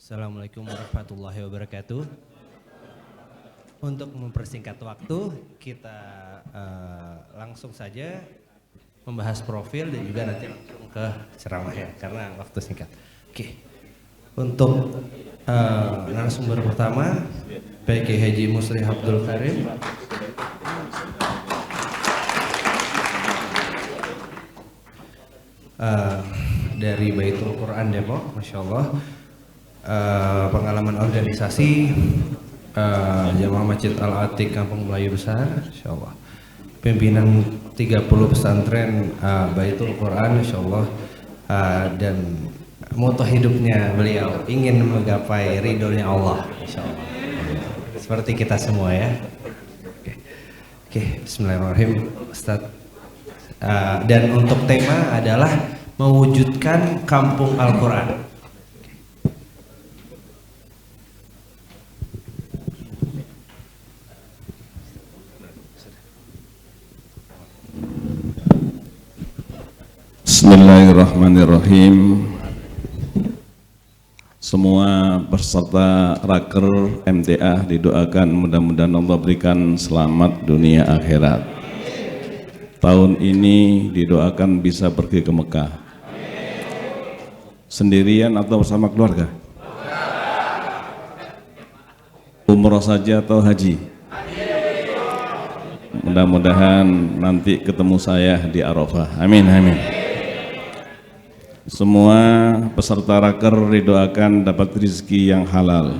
Assalamualaikum warahmatullahi wabarakatuh. Untuk mempersingkat waktu, kita langsung saja membahas profil dan juga nanti langsung ke ceramah ya, karena waktu singkat. Oke. Untuk narasumber pertama, PK Haji Musri Abdul Karim. Dari Baitul Quran Depok, Masya Allah. Pengalaman organisasi Jamaah Masjid Al-Atiq Kampung Melayu Besar, Insya Allah. Pimpinan 30 pesantren Baitul Quran, Insya Allah. Dan moto hidupnya beliau ingin menggapai ridhonya Allah, Insya Allah. Seperti kita semua ya. Oke, Bismillahirrahmanirrahim, Ustaz. Dan untuk tema adalah mewujudkan kampung Al-Quran. Bismillahirrahmanirrahim. Semua peserta raker MTA didoakan mudah-mudahan Allah berikan selamat dunia akhirat. Tahun ini didoakan bisa pergi ke Mekah. Sendirian atau bersama keluarga? Umroh saja atau haji? Mudah-mudahan nanti ketemu saya di Arafah. Amin, amin. Semua peserta raker didoakan dapat rezeki yang halal,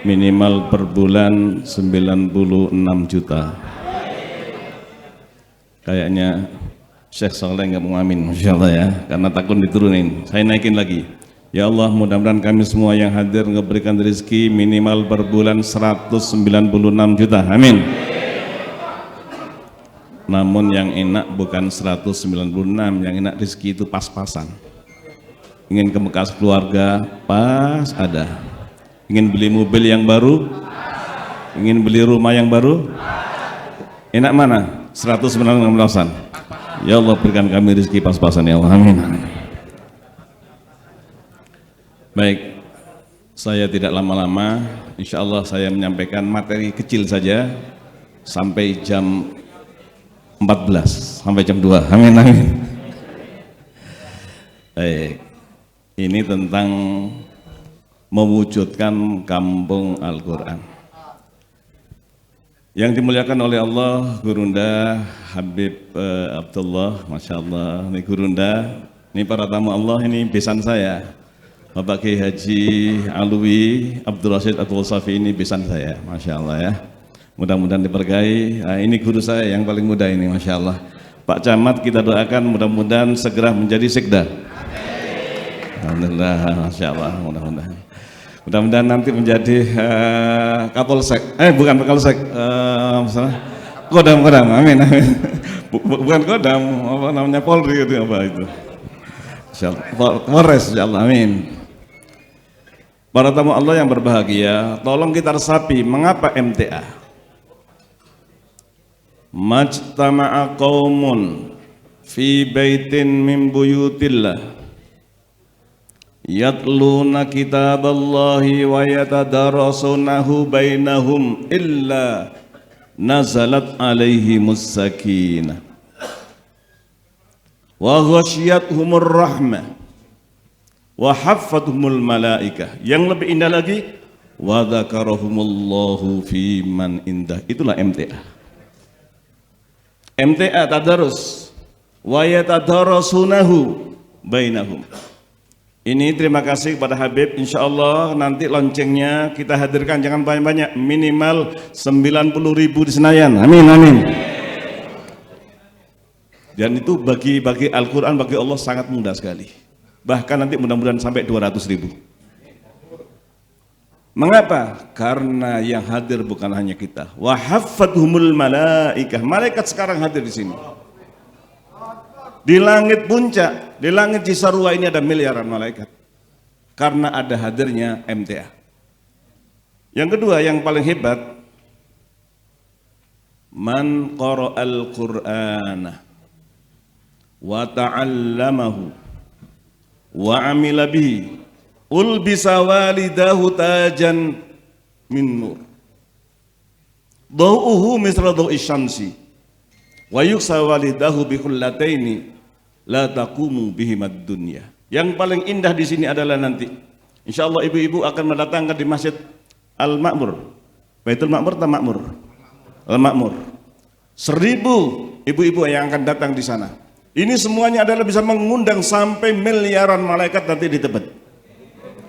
minimal per bulan 96 juta. Kayaknya Syekh Saleh nggak mau amin, Masya Allah ya, karena takut diturunin. Saya naikin lagi. Ya Allah, mudah-mudahan kami semua yang hadir memberikan rezeki minimal per bulan 196 juta. Amin. Namun yang enak bukan 196, yang enak rezeki itu pas-pasan. Ingin ke Mekah keluarga, pas ada. Ingin beli mobil yang baru, ingin beli rumah yang baru, enak mana? 196-an. Ya Allah, berikan kami rezeki pas-pasan ya Allah. Amin. Baik, saya tidak lama-lama. Insya Allah saya menyampaikan materi kecil saja sampai jam 14 sampai jam 2. Amin, amin. Baik, ini tentang mewujudkan kampung Al-Quran yang dimuliakan oleh Allah. Gurunda Habib Abdullah, Masya Allah. Ini Gurunda, ini para tamu Allah, ini besan saya, Bapak Kiai Haji Alwi Abdul Rashid Abdul Safi, ini besan saya, Masya Allah ya. Mudah-mudahan diberkahi. Nah, ini guru saya yang paling muda ini, Masya Allah. Pak Camat kita doakan mudah-mudahan segera menjadi sekda. Alhamdulillah, Masya Allah. Mudah-mudahan nanti menjadi Kapolsek. Bukan Kapolsek, Kodam. Amin, amin. Bukan Kodam, apa namanya, Polri itu apa itu? Insya Allah. Polres, Insya Allah. Amin. Para tamu Allah yang berbahagia, tolong kita resapi mengapa MTA. Majtama'a qaumun fi baitin min buyutillah yatluna kitaballahi wa yatadarasunahu bainahum illa nazalat alaihimus sakinah wa ghasyiyatuhumur rahmah wa haffathumul malaikah. Yang lebih indah lagi, wa dzakarahumullahu fi man indah. Itulah MTA. MTA tadarus wa yatadarasunahu bainahum. Ini terima kasih kepada Habib. Insya Allah nanti loncengnya kita hadirkan, jangan banyak-banyak, minimal 90.000 di Senayan. Amin, amin. Dan itu bagi Al-Quran, bagi Allah sangat mudah sekali. Bahkan nanti mudah-mudahan sampai 200.000. Mengapa? Karena yang hadir bukan hanya kita. Wa haffathumul malaikah. Malaikat sekarang hadir di sini. Di langit puncak, di langit Cisarua ini ada miliaran malaikat. Karena ada hadirnya MTA. Yang kedua, yang paling hebat, man qara'al Qur'ana wa ta'allamahu wa amila bihi ulbisa walidahu tajan min nur dhau'uhu misla dhau'i syamsi wa yuksa walidahu bi khullataini la taqumu bihimad dunya. Yang paling indah di sini adalah nanti insyaallah ibu-ibu akan mendatangkan di Masjid Al-Ma'mur. Baitul Ma'mur atau Ma'mur? Al-Ma'mur. 1000 ibu-ibu yang akan datang di sana. Ini semuanya adalah bisa mengundang sampai miliaran malaikat nanti di Tebet.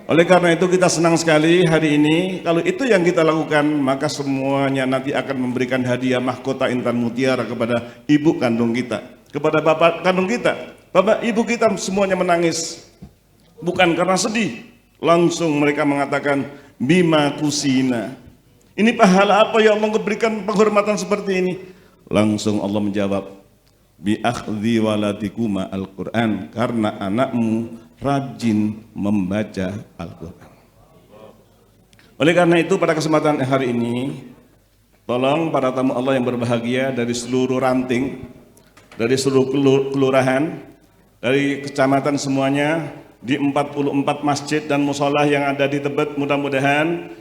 Oleh karena itu kita senang sekali hari ini. Kalau itu yang kita lakukan, maka semuanya nanti akan memberikan hadiah mahkota intan mutiara kepada ibu kandung kita, kepada bapak kandung kita. Bapak ibu kita semuanya menangis, bukan karena sedih. Langsung mereka mengatakan bima kusina. Ini pahala apa yang Allah berikan penghormatan seperti ini? Langsung Allah menjawab, bi akhdhi waladikuma al-Qur'an, karena anakmu rajin membaca Al-Quran. Oleh karena itu pada kesempatan hari ini, tolong para tamu Allah yang berbahagia dari seluruh ranting, dari seluruh kelurahan, dari kecamatan semuanya, di 44 masjid dan musola yang ada di Tebet, mudah-mudahan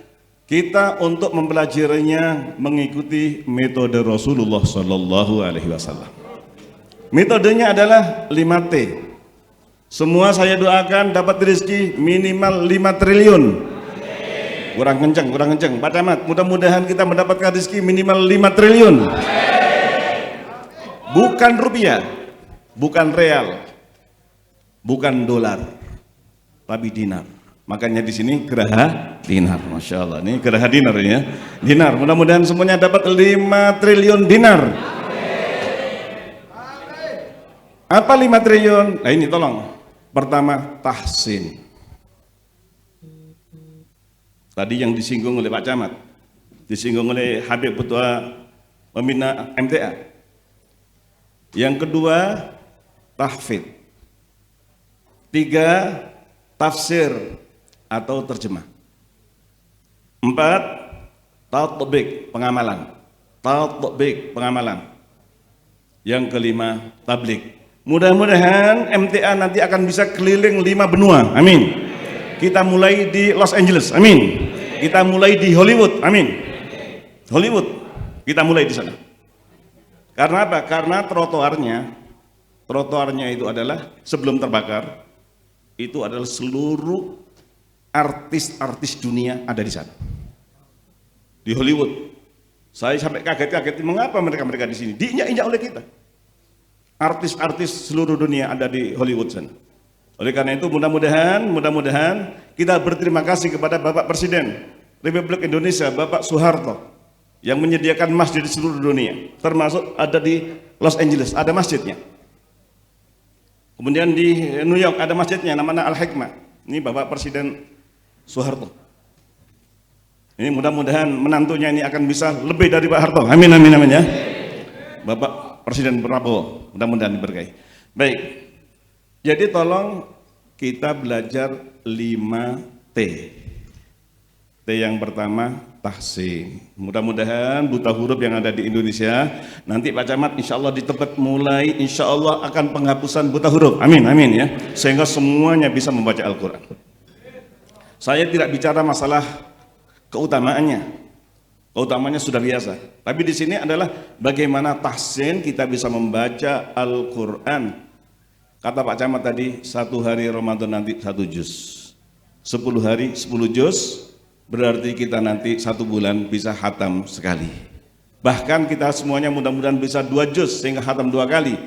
kita untuk mempelajarinya mengikuti metode Rasulullah Sallallahu Alaihi Wasallam. Metodenya adalah 5T. Semua saya doakan dapat rezeki minimal 5 triliun. Kurang kenceng Pak Camat. Mudah-mudahan kita mendapatkan rezeki minimal 5 triliun. Bukan rupiah, bukan real, bukan dolar, tapi dinar. Makanya di sini geraha dinar. Masya Allah, ini geraha dinar ya. Dinar, mudah-mudahan semuanya dapat 5 triliun dinar. Apa 5 triliun? Nah ini tolong. Pertama, tahsin. Tadi yang disinggung oleh Pak Camat, disinggung oleh Habib Ketua Pembina MTA. Yang kedua, tahfidz. 3, tafsir atau terjemah. 4, tatbiq, pengamalan. Tatbiq, pengamalan. Yang kelima, tabligh. Mudah-mudahan MTA nanti akan bisa keliling 5 benua, amin. Kita mulai di Los Angeles, amin. Kita mulai di Hollywood, amin. Hollywood, kita mulai di sana. Karena apa? Karena trotoarnya itu adalah sebelum terbakar, itu adalah seluruh artis-artis dunia ada di sana. Di Hollywood, saya sampai kaget-kaget, mengapa mereka di sini? Diinjak-injak oleh kita. Artis-artis seluruh dunia ada di Hollywood sana. Oleh karena itu mudah-mudahan kita berterima kasih kepada Bapak Presiden Republik Indonesia, Bapak Soeharto, yang menyediakan masjid di seluruh dunia, termasuk ada di Los Angeles, ada masjidnya. Kemudian di New York ada masjidnya, namanya Al-Hikmah. Ini Bapak Presiden Soeharto. Ini mudah-mudahan menantunya ini akan bisa lebih dari Pak Harto. Amin amin amin ya. Bapak Presiden Prabowo, mudah-mudahan diberkahi. Baik, jadi tolong kita belajar 5T. T yang pertama, tahsin. Mudah-mudahan buta huruf yang ada di Indonesia, nanti Pak Camat insya Allah di Tebet mulai insya Allah akan penghapusan buta huruf. Amin, amin ya. Sehingga semuanya bisa membaca Al-Quran. Saya tidak bicara masalah keutamaannya. Keutamaannya sudah biasa. Tapi di sini adalah bagaimana tahsin kita bisa membaca Al-Quran. Kata Pak Camat tadi, 1 hari Ramadan nanti 1 juz. 10 hari 10 juz, berarti kita nanti 1 bulan bisa khatam sekali. Bahkan kita semuanya mudah-mudahan bisa 2 juz sehingga khatam 2 kali.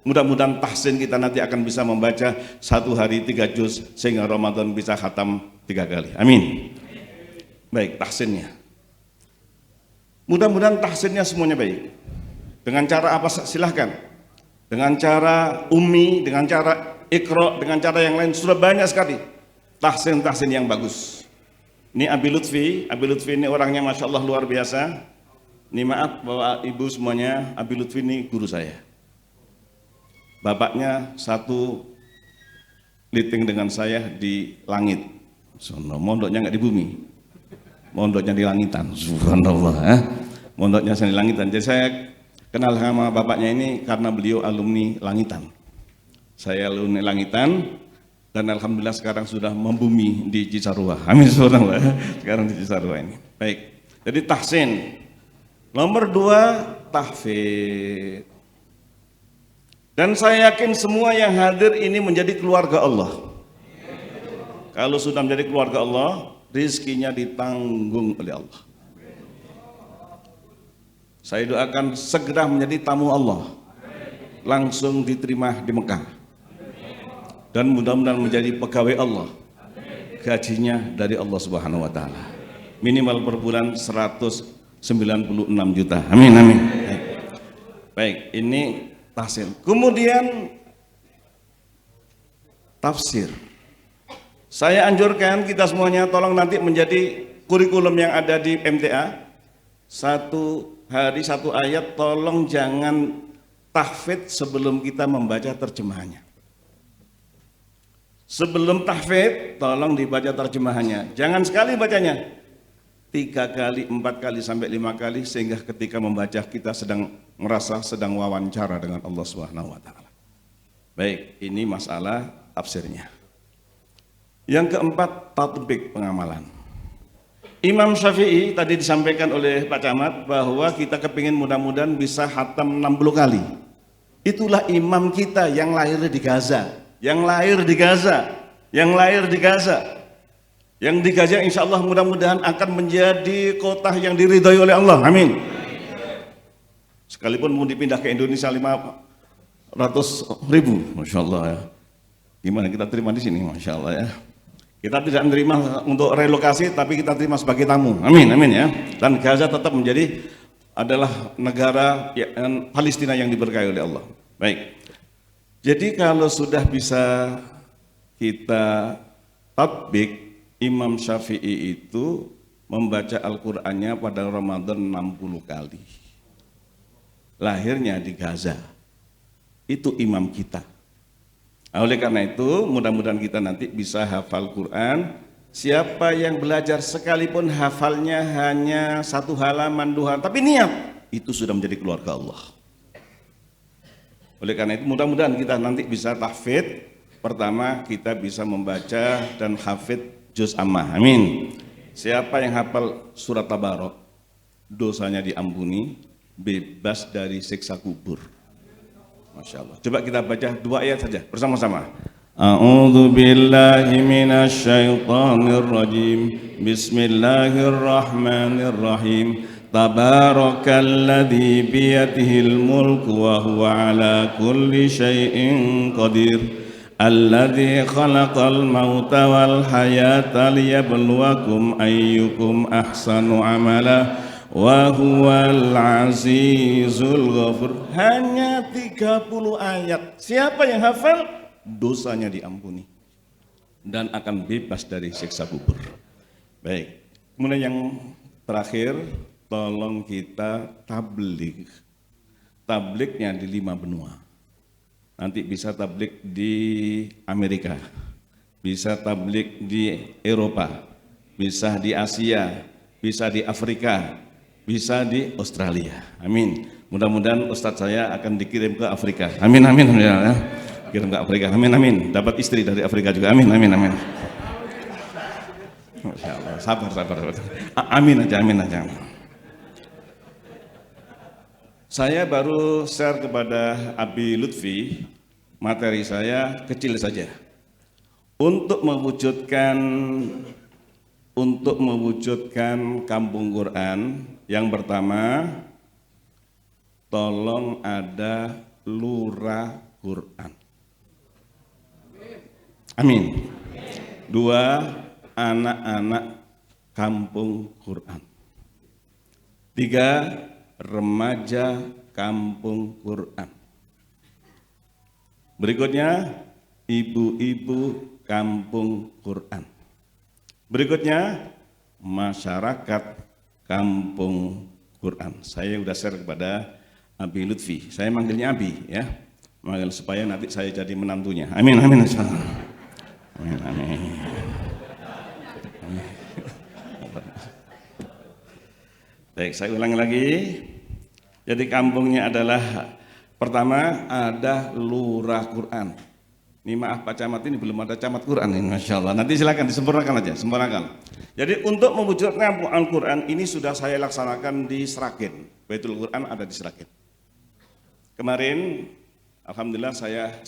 Mudah-mudahan tahsin kita nanti akan bisa membaca 1 hari 3 juz sehingga Ramadan bisa khatam 3 kali. Amin. Baik, tahsinnya. Mudah-mudahan tahsinnya semuanya baik. Dengan cara apa silahkan. Dengan cara ummi, dengan cara ikro, dengan cara yang lain sudah banyak sekali tahsin-tahsin yang bagus. Ini Abi Lutfi ini orangnya Masya Allah luar biasa. Ini maaf Bapak Ibu semuanya, Abi Lutfi ini guru saya. Bapaknya satu liting dengan saya di langit. Mondoknya nggak di bumi. Mondoknya di langitan, subhanallah. Mondoknya di langitan. Jadi saya kenal sama bapaknya ini karena beliau alumni langitan. Saya alumni langitan dan alhamdulillah sekarang sudah membumi di Cisarua. Amin subhanallah. Sekarang di Cisarua ini. Baik. Jadi tahsin. Nomor 2, tahfidz. Dan saya yakin semua yang hadir ini menjadi keluarga Allah. Kalau sudah menjadi keluarga Allah, rizkinya ditanggung oleh Allah. Saya doakan segera menjadi tamu Allah, langsung diterima di Mekah, dan mudah-mudahan menjadi pegawai Allah, gajinya dari Allah Subhanahu wa Ta'ala, minimal per bulan 196 juta. Amin, amin. Baik, ini tahsin. Kemudian tafsir. Saya anjurkan kita semuanya tolong nanti menjadi kurikulum yang ada di MTA. Satu hari satu ayat, tolong jangan tahfidz sebelum kita membaca terjemahannya. Sebelum tahfidz, tolong dibaca terjemahannya. Jangan sekali bacanya, 3 kali, 4 kali, sampai 5 kali, sehingga ketika membaca kita sedang merasa sedang wawancara dengan Allah Subhanahu wa Ta'ala. Baik, ini masalah tafsirnya. Yang keempat, tatbik, pengamalan. Imam Syafi'i tadi disampaikan oleh Pak Camat bahwa kita kepingin mudah-mudahan bisa khatam 60 kali. Itulah imam kita yang lahir di Gaza, yang lahir di Gaza, yang lahir di Gaza, yang di Gaza insya Allah mudah-mudahan akan menjadi kota yang diridhoi oleh Allah. Amin. Sekalipun mau dipindah ke Indonesia 500.000, Masya Allah ya. Gimana kita terima di sini, Masya Allah ya. Kita tidak menerima untuk relokasi, tapi kita terima sebagai tamu. Amin, amin ya. Dan Gaza tetap menjadi adalah negara Palestina yang diberkahi oleh Allah. Baik. Jadi kalau sudah bisa kita tatbik, Imam Syafi'i itu membaca Al-Qur'annya pada Ramadan 60 kali. Lahirnya di Gaza. Itu imam kita. Oleh karena itu, mudah-mudahan kita nanti bisa hafal Quran. Siapa yang belajar sekalipun hafalnya hanya 1 halaman, 2 halaman, tapi niat, itu sudah menjadi keluarga Allah. Oleh karena itu, mudah-mudahan kita nanti bisa tahfidz. Pertama, kita bisa membaca dan hafidz juz ammah. Amin. Siapa yang hafal surat Tabarok, dosanya diampuni, bebas dari siksa kubur. Masya Allah. Coba kita baca 2 ayat saja bersama-sama. A'udzu billahi minasy syaithanir rajim. Bismillahirrahmanirrahim. Tabarakalladzi biyadihil mulku wa huwa ala kulli syai'in qadir. Alladzi khalaqal mauta wal hayata liyabluwakum ayyukum ahsanu amala. Wa huwal azizul ghafur. Hanya 30 ayat. Siapa yang hafal, dosanya diampuni dan akan bebas dari siksa kubur. Baik. Kemudian yang terakhir, tolong kita tabligh. Tablignya di 5 benua. Nanti bisa tabligh di Amerika, bisa tabligh di Eropa, bisa di Asia, bisa di Afrika, bisa di Australia. Amin. Mudah-mudahan Ustadz saya akan dikirim ke Afrika. Amin, amin, amin ya. Kirim ke Afrika. Amin, amin. Dapat istri dari Afrika juga. Amin, amin, amin. Masya Allah. Sabar, sabar. Amin aja, amin aja. Saya baru share kepada Abi Lutfi, materi saya kecil saja. Untuk mewujudkan kampung Quran, yang pertama, tolong ada lurah Quran. Amin. 2, anak-anak kampung Quran. 3, remaja kampung Quran. Berikutnya, ibu-ibu kampung Quran. Berikutnya, masyarakat kampung Quran. Saya sudah share kepada Abi Lutfi. Saya manggilnya Abi ya. Manggil supaya nanti saya jadi menantunya. Amin, amin. Amin, amin. Baik, saya ulang lagi. Jadi kampungnya adalah pertama ada lurah Quran. Ini maaf Pak Camat, ini belum ada camat Quran ini, Masya Allah. Nanti silakan disempurnakan aja, sempurnakan. Jadi untuk mewujudkan Al-Quran ini sudah saya laksanakan di Seragen. Baitul Quran ada di Seragen. Kemarin, alhamdulillah saya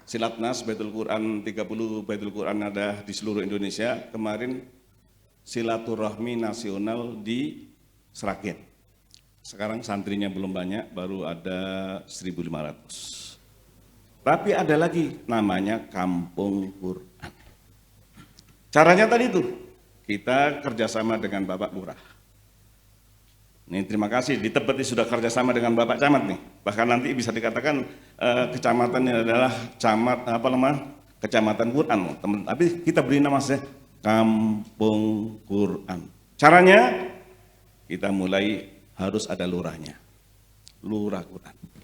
silatnas Baitul Quran 30 Baitul Quran ada di seluruh Indonesia. Kemarin silaturahmi nasional di Seragen. Sekarang santrinya belum banyak, baru ada 1.500. Tapi ada lagi namanya Kampung Quran. Caranya tadi itu, kita kerjasama dengan Bapak Lurah. Ini terima kasih, di Tebet sudah kerjasama dengan Bapak Camat nih. Bahkan nanti bisa dikatakan kecamatannya adalah kecamatan Quran, teman. Tapi kita beri nama saja Kampung Quran. Caranya kita mulai harus ada lurahnya, lurah Quran.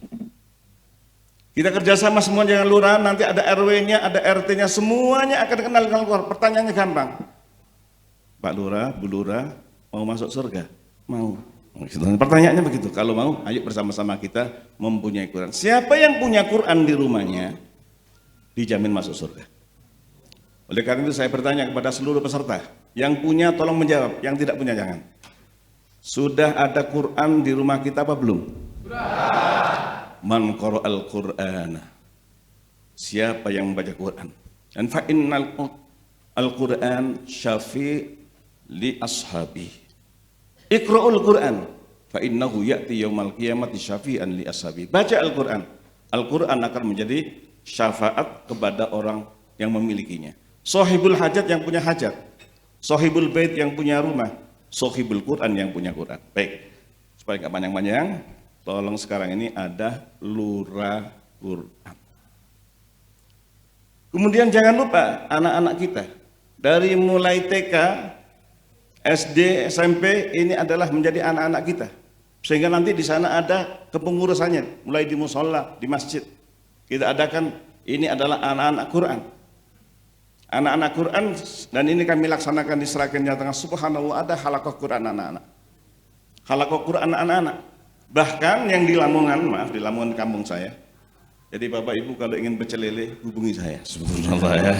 Kita kerjasama semua dengan lurah, nanti ada RW-nya, ada RT-nya, semuanya akan kenal dengan Quran. Pertanyaannya gampang, Pak Lurah, Bu Lurah, mau masuk surga? Mau. Pertanyaannya begitu, kalau mau, ayo bersama-sama kita mempunyai Quran. Siapa yang punya Quran di rumahnya, dijamin masuk surga. Oleh karena itu saya bertanya kepada seluruh peserta, yang punya tolong menjawab, yang tidak punya jangan. Sudah ada Quran di rumah kita apa belum? Man qara'al Qur'ana, siapa yang membaca Quran. Dan fa innal Al-Quran syafi' li ashabi. Iqra'ul Quran fa innahu ya'ti yaumal qiyamati syafi'an li ashabi. Baca Al-Quran, Al-Quran akan menjadi syafaat kepada orang yang memilikinya. Sahibul hajat yang punya hajat, sahibul bait yang punya rumah, sahibul Quran yang punya Quran. Baik, supaya nggak panjang-panjang, tolong sekarang ini ada lurah Quran. Kemudian jangan lupa anak-anak kita dari mulai TK, SD, SMP ini adalah menjadi anak-anak kita. Sehingga nanti di sana ada kepengurusannya, mulai di musola, di masjid. Kita adakan ini adalah anak-anak Quran. Anak-anak Quran, dan ini kami laksanakan di Seragen Jawa Tengah. Subhanallah, ada halaqah Quran anak-anak. Halaqah Quran anak-anak. Bahkan yang di Lamongan, maaf, di Lamongan kampung saya. Jadi Bapak Ibu kalau ingin pecel lele, hubungi saya. Subhanallah ya.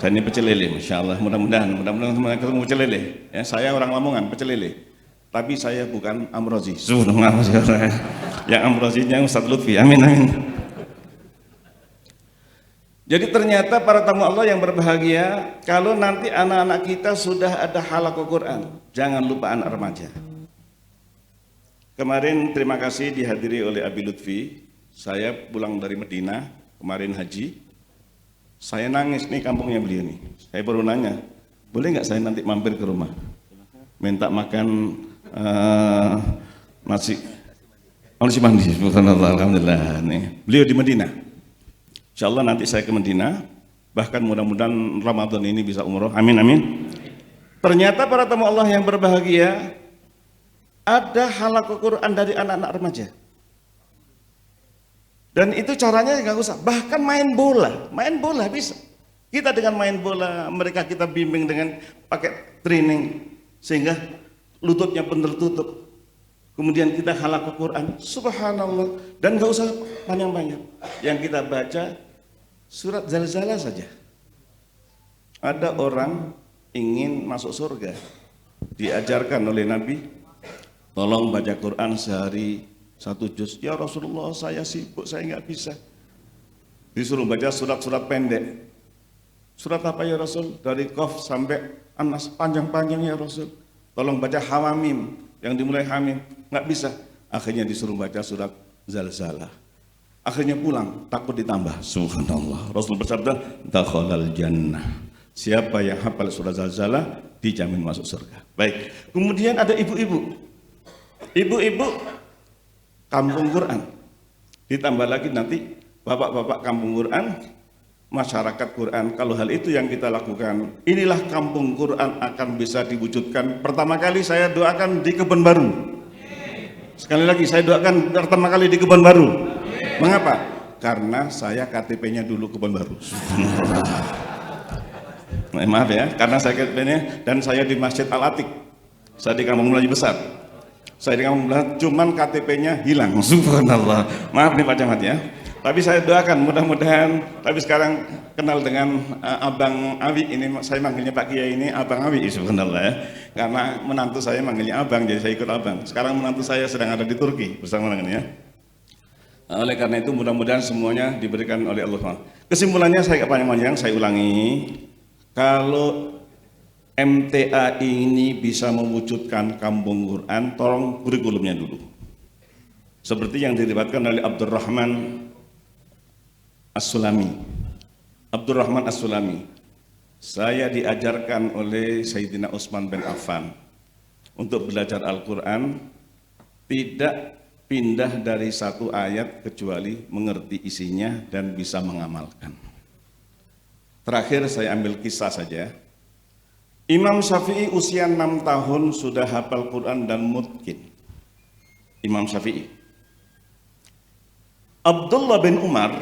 Saya ini pecel lele, Masya Allah. Mudah-mudahan semuanya ketemu pecel lele. Ya, saya orang Lamongan, pecel lele. Tapi saya bukan Amrozi. Subhanallah. Yang Amrozinya Ustadz Lutfi. Amin, amin. Jadi ternyata para tamu Allah yang berbahagia, kalau nanti anak-anak kita sudah ada halaqah Quran, jangan lupa anak remaja. Kemarin terima kasih dihadiri oleh Abi Lutfi. Saya pulang dari Medina, kemarin haji. Saya nangis, nih kampungnya beliau nih. Saya baru nanya, boleh nggak saya nanti mampir ke rumah? Minta makan nasi mandi, alhamdulillah. Nih. Beliau di Medina. Insya Allah nanti saya ke Medina, bahkan mudah-mudahan Ramadan ini bisa umroh, amin amin. Ternyata para tamu Allah yang berbahagia, ada halaqah Quran dari anak-anak remaja. Dan itu caranya nggak usah, bahkan main bola bisa. Kita dengan main bola, mereka kita bimbing dengan pakai training, sehingga lututnya pun tertutup. Kemudian kita halaqah Quran, subhanallah, dan nggak usah panjang-panjang. Yang kita baca surat Zalzalah saja. Ada orang ingin masuk surga, diajarkan oleh Nabi, tolong baca Quran sehari 1 juz. Ya Rasulullah, saya sibuk, saya nggak bisa. Disuruh baca surat-surat pendek. Surat apa ya Rasul? Dari Qaf sampai An-Nas, panjang-panjang ya Rasul. Tolong baca Hawamim, yang dimulai Hamim, nggak bisa. Akhirnya disuruh baca surat Zalzalah. Akhirnya pulang, takut ditambah. Subhanallah. Rasul bersabda, dakhalal jannah. Siapa yang hafal surat Zalzalah dijamin masuk surga. Baik. Kemudian ada ibu-ibu. Ibu-ibu kampung Quran. Ditambah lagi nanti bapak-bapak kampung Quran, masyarakat Quran. Kalau hal itu yang kita lakukan, inilah kampung Quran akan bisa diwujudkan. Pertama kali saya doakan di Kebon Baru. Sekali lagi saya doakan pertama kali di Kebon Baru. Mengapa? Karena saya KTP-nya dulu Kebon Baru. Maaf ya, karena saya KTP-nya dan saya di Masjid Al-Atiq. Saya di Kampung Melayu Besar. Saya di Kampung Melayu, cuman KTP-nya hilang. Subhanallah. Maaf nih Pak Camat ya. Tapi saya doakan mudah-mudahan, tapi sekarang kenal dengan Abang Awi, ini saya manggilnya Pak Kiai ini Abang Awi subhanallah ya. Karena menantu saya manggilnya Abang, jadi saya ikut Abang. Sekarang menantu saya sedang ada di Turki bersama dengan ya. Oleh karena itu mudah-mudahan semuanya diberikan oleh Allah. Kesimpulannya saya panjang-panjang, saya ulangi. Kalau MTA ini bisa mewujudkan kampung Quran, tolong kurikulumnya dulu. Seperti yang diriwayatkan oleh Abdurrahman As-Sulami. Abdurrahman As-Sulami, saya diajarkan oleh Sayyidina Utsman bin Affan untuk belajar Al-Quran tidak pindah dari satu ayat kecuali mengerti isinya dan bisa mengamalkan. Terakhir saya ambil kisah saja. Imam Syafi'i usia 6 tahun sudah hafal Quran dan mutqin. Imam Syafi'i. Abdullah bin Umar,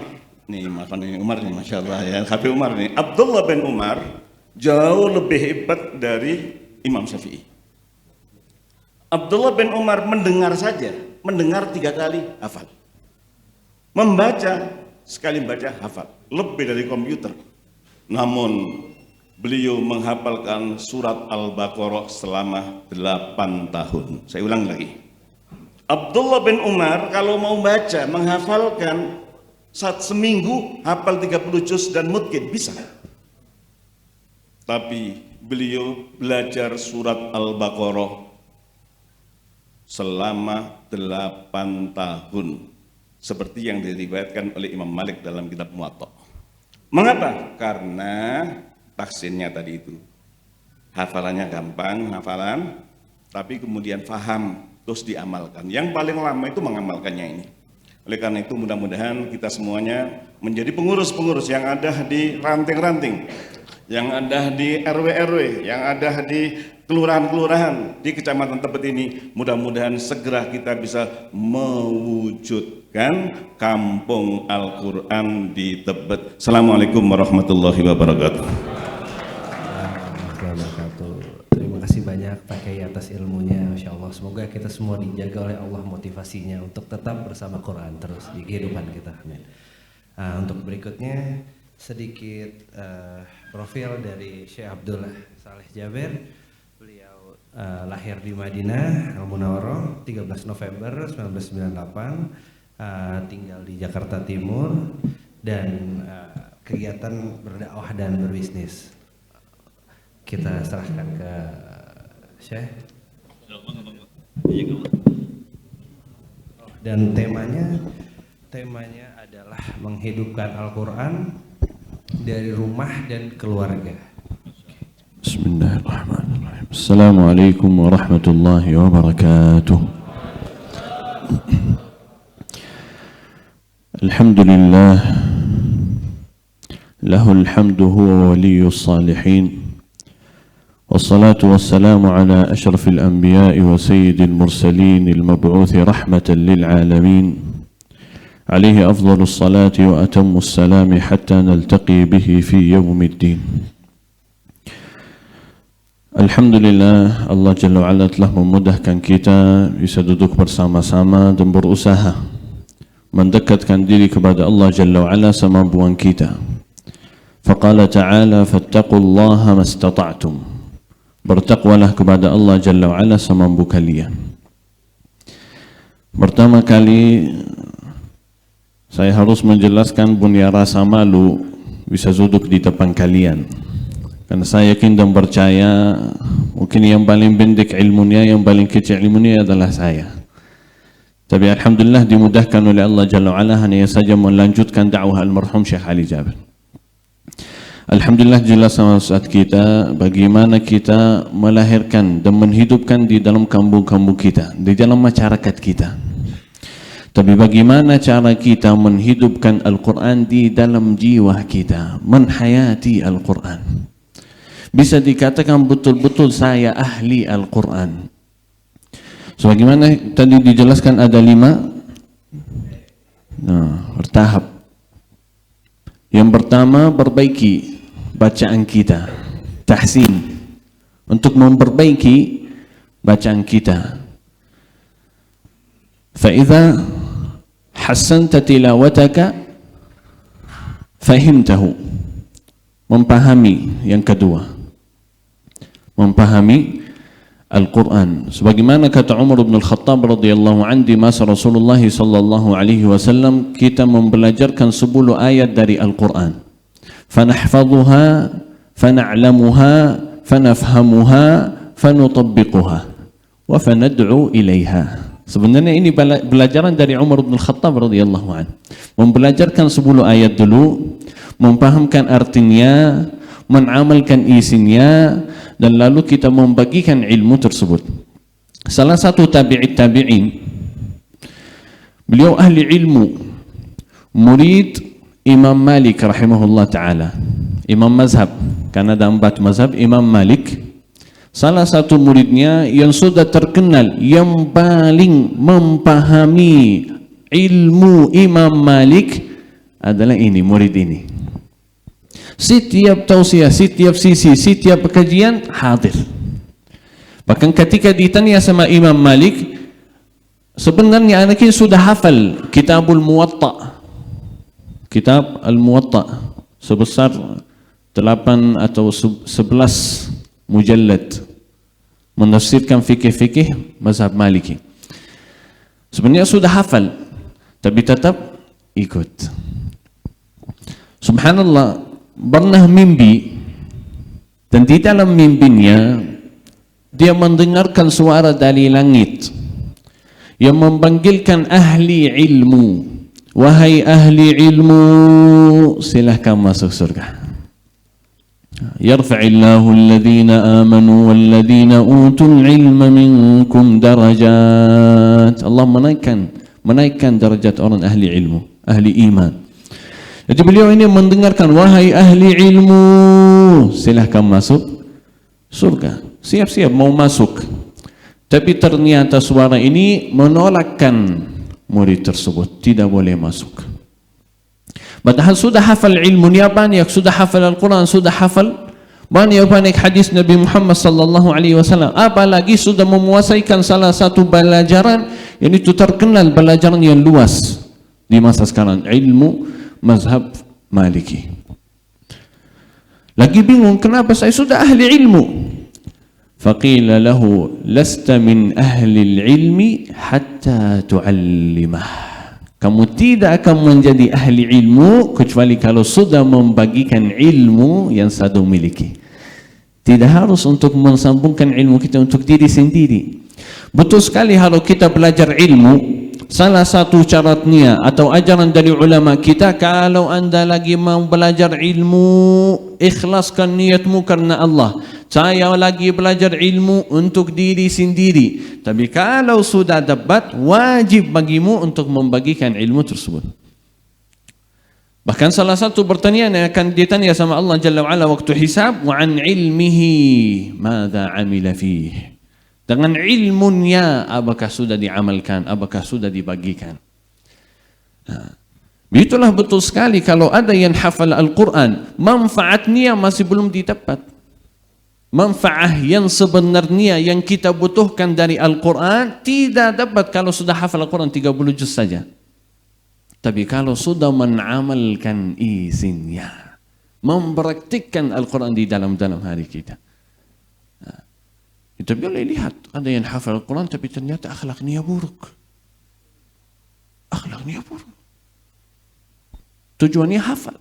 nih maafkan ini Umar nih, Masya Allah ya, Habib Umar nih. Abdullah bin Umar jauh lebih hebat dari Imam Syafi'i. Abdullah bin Umar mendengar saja, mendengar 3 kali hafal. Membaca, sekali baca hafal, lebih dari komputer. Namun beliau menghafalkan surat Al-Baqarah selama 8 tahun. Saya ulang lagi. Abdullah bin Umar kalau mau baca, menghafalkan saat seminggu hafal 30 juz dan mutqin bisa. Tapi beliau belajar surat Al-Baqarah selama 8 tahun. Seperti yang diriwayatkan oleh Imam Malik dalam kitab Muwatta. Mengapa? Karena taksinnya tadi itu. Hafalannya gampang, hafalan, tapi kemudian faham, terus diamalkan. Yang paling lama itu mengamalkannya ini. Oleh karena itu mudah-mudahan kita semuanya menjadi pengurus-pengurus yang ada di ranting-ranting, yang ada di RW-RW, yang ada di kelurahan-kelurahan, di Kecamatan Tebet ini. Mudah-mudahan segera kita bisa mewujudkan kampung Al-Quran di Tebet. Assalamualaikum warahmatullahi wabarakatuh. Terima kasih banyak Pak Kiai atas ilmunya, Masya Allah. Semoga kita semua dijaga oleh Allah motivasinya untuk tetap bersama Quran terus di kehidupan kita. Amin. Untuk berikutnya sedikit profil dari Syekh Abdullah Saleh Jaber. Beliau lahir di Madinah Al-Munawwarah 13 November 1998, tinggal di Jakarta Timur dan kegiatan berdakwah dan berbisnis. Kita serahkan ke Syekh. Dan temanya adalah menghidupkan Al-Quran dari rumah dan keluarga. Bismillahirrahmanirrahim. Assalamualaikum warahmatullahi wabarakatuh. Alhamdulillah, lahul hamdu huwa waliyus salihin. والصلاة والسلام على أشرف الأنبياء وسيد المرسلين المبعوث رحمة للعالمين عليه أفضل الصلاة وأتم السلام حتى نلتقي به في يوم الدين. Alhamdulillah, Allah Jalla wa'ala telah memudahkan kita bisa duduk bersama-sama dan berusaha mendekatkan diri kepada Allah Jalla wa'ala semampuan kita. Faqala ta'ala fattaqullaha mastata'tum. Bertakwalah kepada Allah Jalla wa'ala semampu kalian. Pertama kali saya harus menjelaskan punya rasa malu bisa duduk di depan kalian. Karena saya yakin dan percaya mungkin yang paling pendek ilmunya, yang paling kecil ilmunya adalah saya. Tapi alhamdulillah dimudahkan oleh Allah Jalla wa'ala hanya saja melanjutkan dakwah almarhum Syekh Ali Jaber. Alhamdulillah jelas sama Ustaz kita bagaimana kita melahirkan dan menghidupkan di dalam kampung-kampung kita, di dalam masyarakat kita. Tapi bagaimana cara kita menghidupkan Al-Quran di dalam jiwa kita, menhayati Al-Quran. Bisa dikatakan betul-betul saya ahli Al-Quran. Sebagaimana tadi dijelaskan ada 5 bertahap. Yang pertama perbaiki bacaan kita, tahsin, untuk memperbaiki bacaan kita. Fa'idha hassanta tilawataka fahimtahu, memahami. Yang kedua, memahami Al-Quran. Sebagaimana kata Umar bin Al-Khattab radhiyallahu anhu di masa Rasulullah sallallahu alaihi wasallam, kita membelajarkan 10 ayat dari Al-Quran. Fanahfadhuha, fana'lamuha, fanafhamuha, fanutabbiquha, wa fanad'u ilaiha. Sebenarnya ini belajaran dari Umar bin Al-Khattab radhiyallahu anhu. Membelajarkan 10 ayat dulu, memfahamkan artinya, mengamalkan isinya, dan lalu kita membagikan ilmu tersebut. Salah satu tabi'in, beliau ahli ilmu, murid Imam Malik rahimahullah ta'ala, imam mazhab, karena ada 4 mazhab, Imam Malik. Salah satu muridnya yang sudah terkenal, yang paling memahami ilmu Imam Malik adalah ini, murid ini. Setiap tausiah, setiap sisi, setiap kajian hadir. Bahkan ketika ditanya sama Imam Malik, sebenarnya anak ini sudah hafal Kitabul Muwatta, Kitab Al-Muwatta, sebesar 8 atau 11 mujallad, menafsirkan fikih-fikih mazhab Maliki. Sebenarnya sudah hafal, tapi tetap ikut. Subhanallah, pernah mimpi, dan di dalam mimpinya dia mendengarkan suara dari langit yang memanggilkan ahli ilmu. Wahai ahli ilmu, silahkan masuk surga. Yarfa'illahu alladhina amanu walladhina utul ilma minkum darajat. Allah menaikkan derajat orang ahli ilmu, ahli iman. Jadi beliau ini mendengarkan, wahai ahli ilmu, silahkan masuk surga. Siap-siap mau masuk. Tapi ternyata suara ini menolakkan murid tersebut, tidak boleh masuk. Padahal sudah hafal ilmunya banyak, sudah hafal Al-Quran, sudah hafal banyak hadis Nabi Muhammad sallallahu alaihi wasallam. Apalagi sudah menguasaikan salah satu pelajaran yang itu terkenal, pelajaran yang luas di masa sekarang, ilmu mazhab Maliki. Lagi bingung, kenapa saya sudah ahli ilmu? Faqila lahu lasta min ahli ilmi hatta tu'allimah. Kamu tidak akan menjadi ahli ilmu kecuali kalau sudah membagikan ilmu yang satu miliki. Tidak harus untuk mensambungkan ilmu kita untuk diri sendiri. Betul sekali, kalau kita belajar ilmu, salah satu syaratnya atau ajaran dari ulama kita, kalau anda lagi mau belajar ilmu, ikhlaskan niatmu karena Allah. Saya lagi belajar ilmu untuk diri sendiri. Tapi kalau sudah dapat, wajib bagimu untuk membagikan ilmu tersebut. Bahkan salah satu pertanyaan yang akan ditanya sama Allah Jalla wa'ala waktu hisab, wa an ilmihi madza amila fih. Dengan ilmunya, apakah sudah diamalkan, apakah sudah dibagikan. Itulah betul sekali, kalau ada yang hafal Al-Quran, manfaatnya masih belum didapat. Manfaat yang sebenarnya yang kita butuhkan dari Al-Quran tidak dapat kalau sudah hafal Al-Quran 30 juz saja. Tapi kalau sudah mengamalkan isinya, mempraktikkan Al-Quran di dalam hari kita. Kita boleh lihat, ada yang hafal Al-Quran tapi ternyata akhlaknya buruk. Akhlaknya buruk. Tujuannya hafal,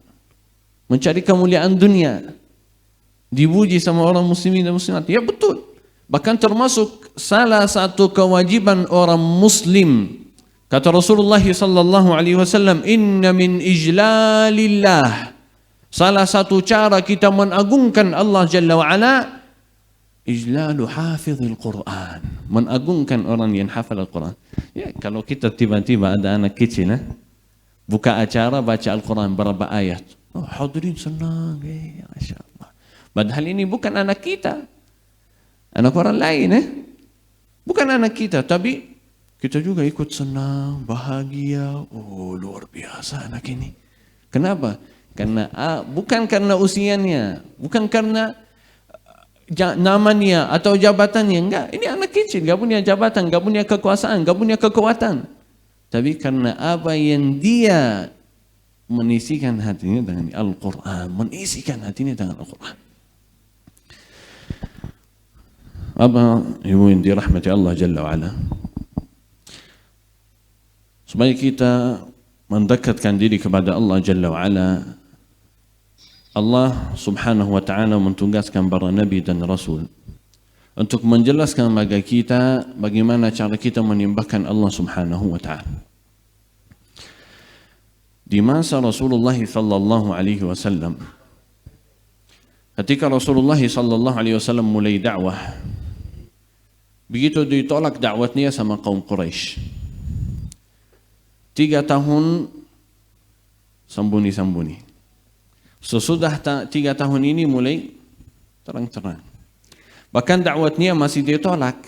mencari kemuliaan dunia, dipuji sama orang muslimin dan muslimat. Ya betul. Bahkan termasuk salah satu kewajiban orang muslim. Kata Rasulullah sallallahu alaihi wasallam, inna min ijlalillah. Salah satu cara kita menagungkan Allah Jalla wa Ala, ijlalu hafizil Quran. Menagungkan orang yang hafal Al-Quran. Ya, kalau kita tiba-tiba ada anak kecil, buka acara baca Al-Quran berapa ayat. Oh, hadirin senang, Masya Allah. Padahal ini bukan anak kita, anak orang lain, bukan anak kita, tapi kita juga ikut senang, bahagia. Oh, luar biasa anak ini. Kenapa? Karena bukan karena usianya, bukan karena namanya atau jabatannya, enggak. Ini anak kecil, enggak punya jabatan, enggak punya kekuasaan, enggak punya kekuatan. Tapi karena apa yang dia menisikan hatinya dengan Al-Quran, menisikan hatinya dengan Al-Quran. Bapak, Ibu yang dirahmati Allah Jalla wa'ala, supaya kita mendekatkan diri kepada Allah Jalla wa'ala, Allah Subhanahu wa ta'ala mentugaskan para Nabi dan Rasul untuk menjelaskan bagi kita bagaimana cara kita menyembahkan Allah Subhanahu wa ta'ala. Di masa Rasulullah sallallahu alaihi wasallam, ketika Rasulullah sallallahu alaihi wasallam mulai dakwah, begitu ditolak dakwatnya sama kaum Quraisy. 3 tahun sembunyi-sembunyi. Sesudah 3 tahun ini mulai terang-terang. Bahkan dakwatnya masih ditolak.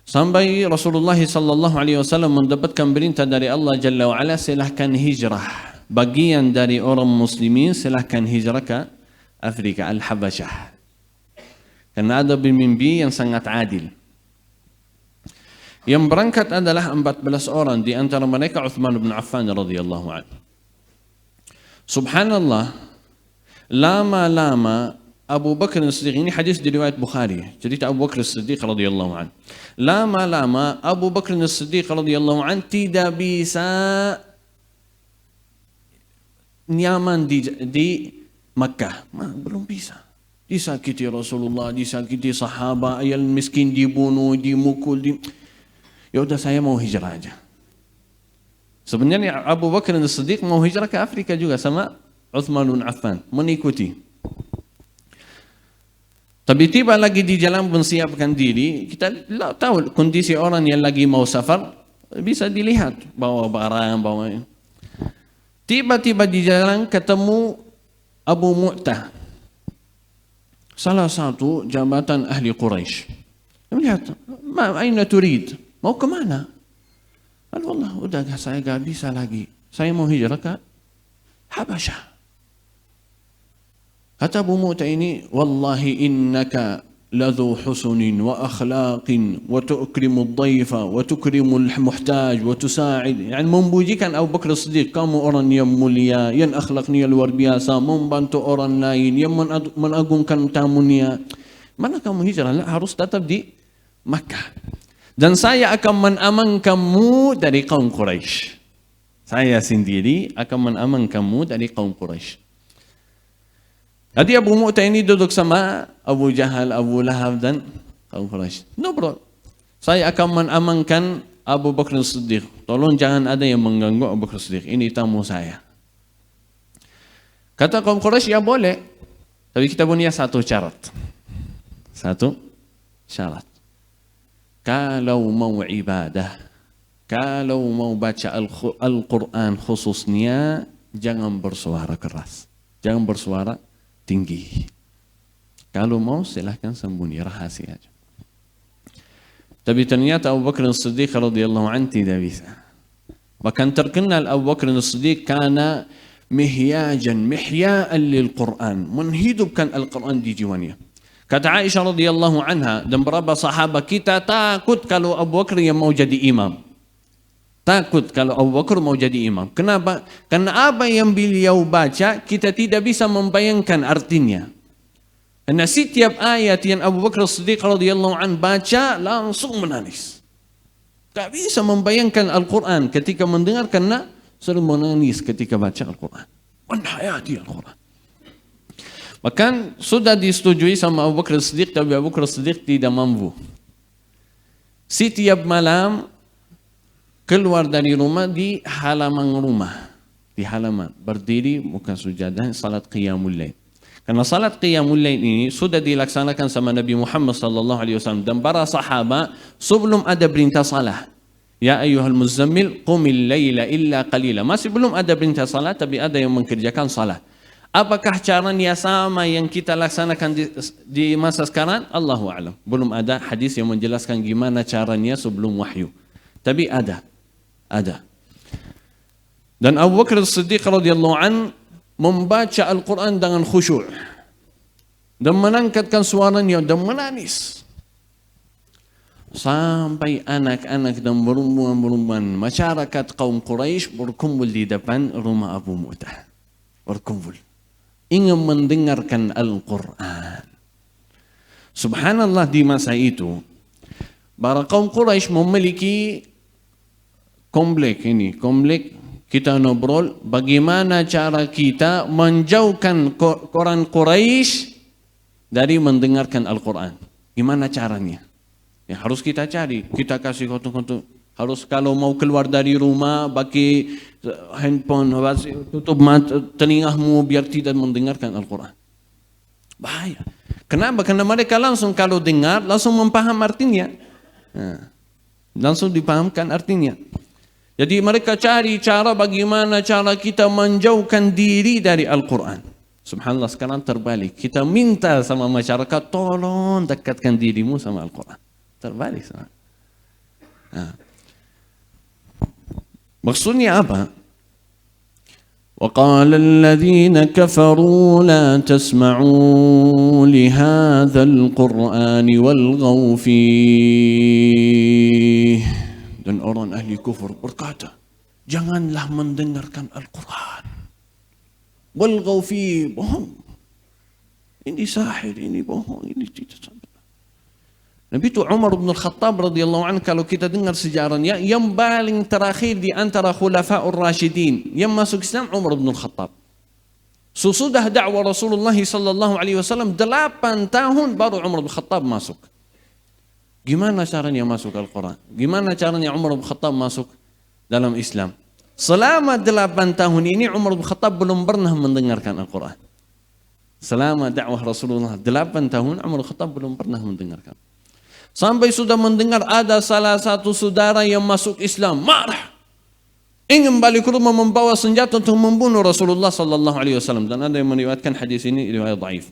Sampai Rasulullah sallallahu alaihi wasallam mendapatkan perintah dari Allah Jalla wa Ala, silahkan hijrah. Bagian dari orang muslimin silahkan hijrah ke Afrika, Al-Habasyah. Karena ada pemimpin yang sangat adil. Yang berangkat adalah 14 orang, di antara mereka Uthman bin Affan radhiyallahu anhu. Subhanallah, lama-lama Abu Bakar As-Siddiq, ini hadis di riwayat Bukhari, cerita Abu Bakar As-Siddiq radhiyallahu anhu. Lama-lama Abu Bakar As-Siddiq radhiyallahu anhu tidak bisa nyaman di Makkah. Belum bisa. Disakiti Rasulullah, disakiti sahabat, yang miskin dibunuh, dimukul, ya udah saya mau hijrah aja. Sebenarnya Abu Bakar As-Siddiq mau hijrah ke Afrika juga sama Uthman bin Affan, mengikuti. Tapi tiba lagi di jalan menyiapkan diri, kita tahu kondisi orang yang lagi mau safar, bisa dilihat bawa barang, bawa. Tiba-tiba di jalan ketemu Abu Mu'tah, salah satu jabatan ahli Quraisy. Melihat, aina turid? Mau kemana? Allah, udah saya gak bisa lagi. Saya mau hijrah ke Habasyah. Kata Abu Mu'tah ini, wallahi innaka ladhu husunin wa akhlaqin wa tu'krimu ad-dayfa wa tukrimu al-muhtaj wa tusa'id. Yani membujikan Abu Bakar As-Siddiq, kamu orang yang mulia, yang akhlaknya luar biasa, membantu orang lain, yang menagungkan tamunya. Mana kamu hijrah? Harus tetap di Makkah. Dan saya akan menamankanmu dari kaum Quraisy. Saya sendiri akan menamankanmu dari kaum Quraisy. Jadi Abu Mu'tah ini duduk sama Abu Jahal, Abu Lahab dan kaum Quraisy. No bro, saya akan menamankan Abu Bakar As-Siddiq. Tolong jangan ada yang mengganggu Abu Bakar As-Siddiq. Ini tamu saya. Kata kaum Quraisy, ya boleh. Tapi kita punya satu syarat. Satu syarat. Kalau mau ibadah, kalau mau baca Al-Quran khususnya, jangan bersuara keras. Jangan bersuara tinggi. Kalau mau silahkan sembunyi, rahasia aja. Tapi ternyata Abu Bakar As-Siddiq radhiyallahu anhu tidak bisa. Bahkan terkenal Abu Bakar As-Siddiq karena mihya'an lil Quran, menghidupkan Al-Quran di jiwanya. Kata Aisyah radhiyallahu anha dan beberapa sahabat, kita takut kalau Abu Bakar yang mau jadi imam. Takut kalau Abu Bakar mau jadi imam. Kenapa? Karena apa yang beliau baca, kita tidak bisa membayangkan artinya. Karena setiap ayat yang Abu Bakar As-Siddiq radhiyallahu anhu baca, langsung menangis. Tak bisa membayangkan Al-Quran ketika mendengar, karena selalu menangis ketika baca Al-Quran. Menhayati Al-Quran. Bahkan sudah disetujui sama Abu Bakar As-Siddiq, tapi Abu Bakar As-Siddiq tidak mampu. Setiap malam keluar dari rumah, di halaman rumah, di halaman berdiri muka sujadah, salat qiyamul lail. Karena salat qiyamul lail ini sudah dilaksanakan sama Nabi Muhammad sallallahu alaihi wasallam dan para sahabat sebelum ada perintah salat. Ya ayyuhal muzammil qumil laila illa qalila. Masih belum ada perintah salat, tapi ada yang mengerjakan salat. Apakah caranya sama yang kita laksanakan di masa sekarang? Allahu a'lam. Belum ada hadis yang menjelaskan gimana caranya sebelum wahyu. Tapi ada. Dan Abu Bakar As-Siddiq radhiyallahu an membaca Al-Quran dengan khusyuk dan menangkatkan suaranya dan menangis. sampai anak-anak dan perempuan-perempuan masyarakat kaum Quraisy berkumpul di depan rumah Abu Mu'tah. Berkumpul. Ingin mendengarkan Al-Quran. Subhanallah, di masa itu, para kaum Quraisy memiliki komplek kita ngobrol bagaimana cara kita menjauhkan orang Quraisy dari mendengarkan Al-Quran. Gimana caranya? Ya, harus kita cari, kita kasih kontak. Harus kalau mau keluar dari rumah pakai handphone, tutup telingamu biar tidak mendengarkan Al-Quran. Bahaya. Kenapa? Karena mereka langsung kalau dengar langsung memaham artinya. Nah, langsung dipahamkan artinya. Jadi mereka cari cara bagaimana cara kita menjauhkan diri dari Al-Quran. Subhanallah, sekarang terbalik. Kita minta sama masyarakat, tolong dekatkan dirimu sama Al-Quran. Terbalik. Nah. Maksudnya apa? وَقَالَ الَّذِينَ كَفَرُوا لَا تَسْمَعُوا لِهَذَا الْقُرْآنِ وَالْغَوْا فِيهِ. Dan orang ahli kufur berkata, janganlah mendengarkan Al-Quran. وَالْغَوْا فِيهِ, bohong. Ini sahir, ini bohong, ini tidak sampai. Nabi itu Umar bin Khattab radhiyallahu anhu, kalau kita dengar sejarahnya, yang paling terakhir di antara khulafa'ur rasyidin yang masuk Islam Umar bin Khattab. Sesudah dakwah Rasulullah sallallahu alaihi wasallam 8 tahun baru Umar bin Khattab masuk. Gimana caranya masuk Al-Quran? Gimana caranya Umar bin Khattab masuk dalam Islam? Selama 8 tahun ini Umar bin Khattab belum pernah mendengarkan Al-Quran. Selama dakwah Rasulullah 8 tahun Umar bin Khattab belum pernah mendengarkan. Sampai sudah mendengar ada salah satu saudara yang masuk Islam, marah, ingin balik ke rumah membawa senjata untuk membunuh Rasulullah sallallahu alaihi wasallam. Dan ada yang meriwayatkan hadis ini riwayat dhaif.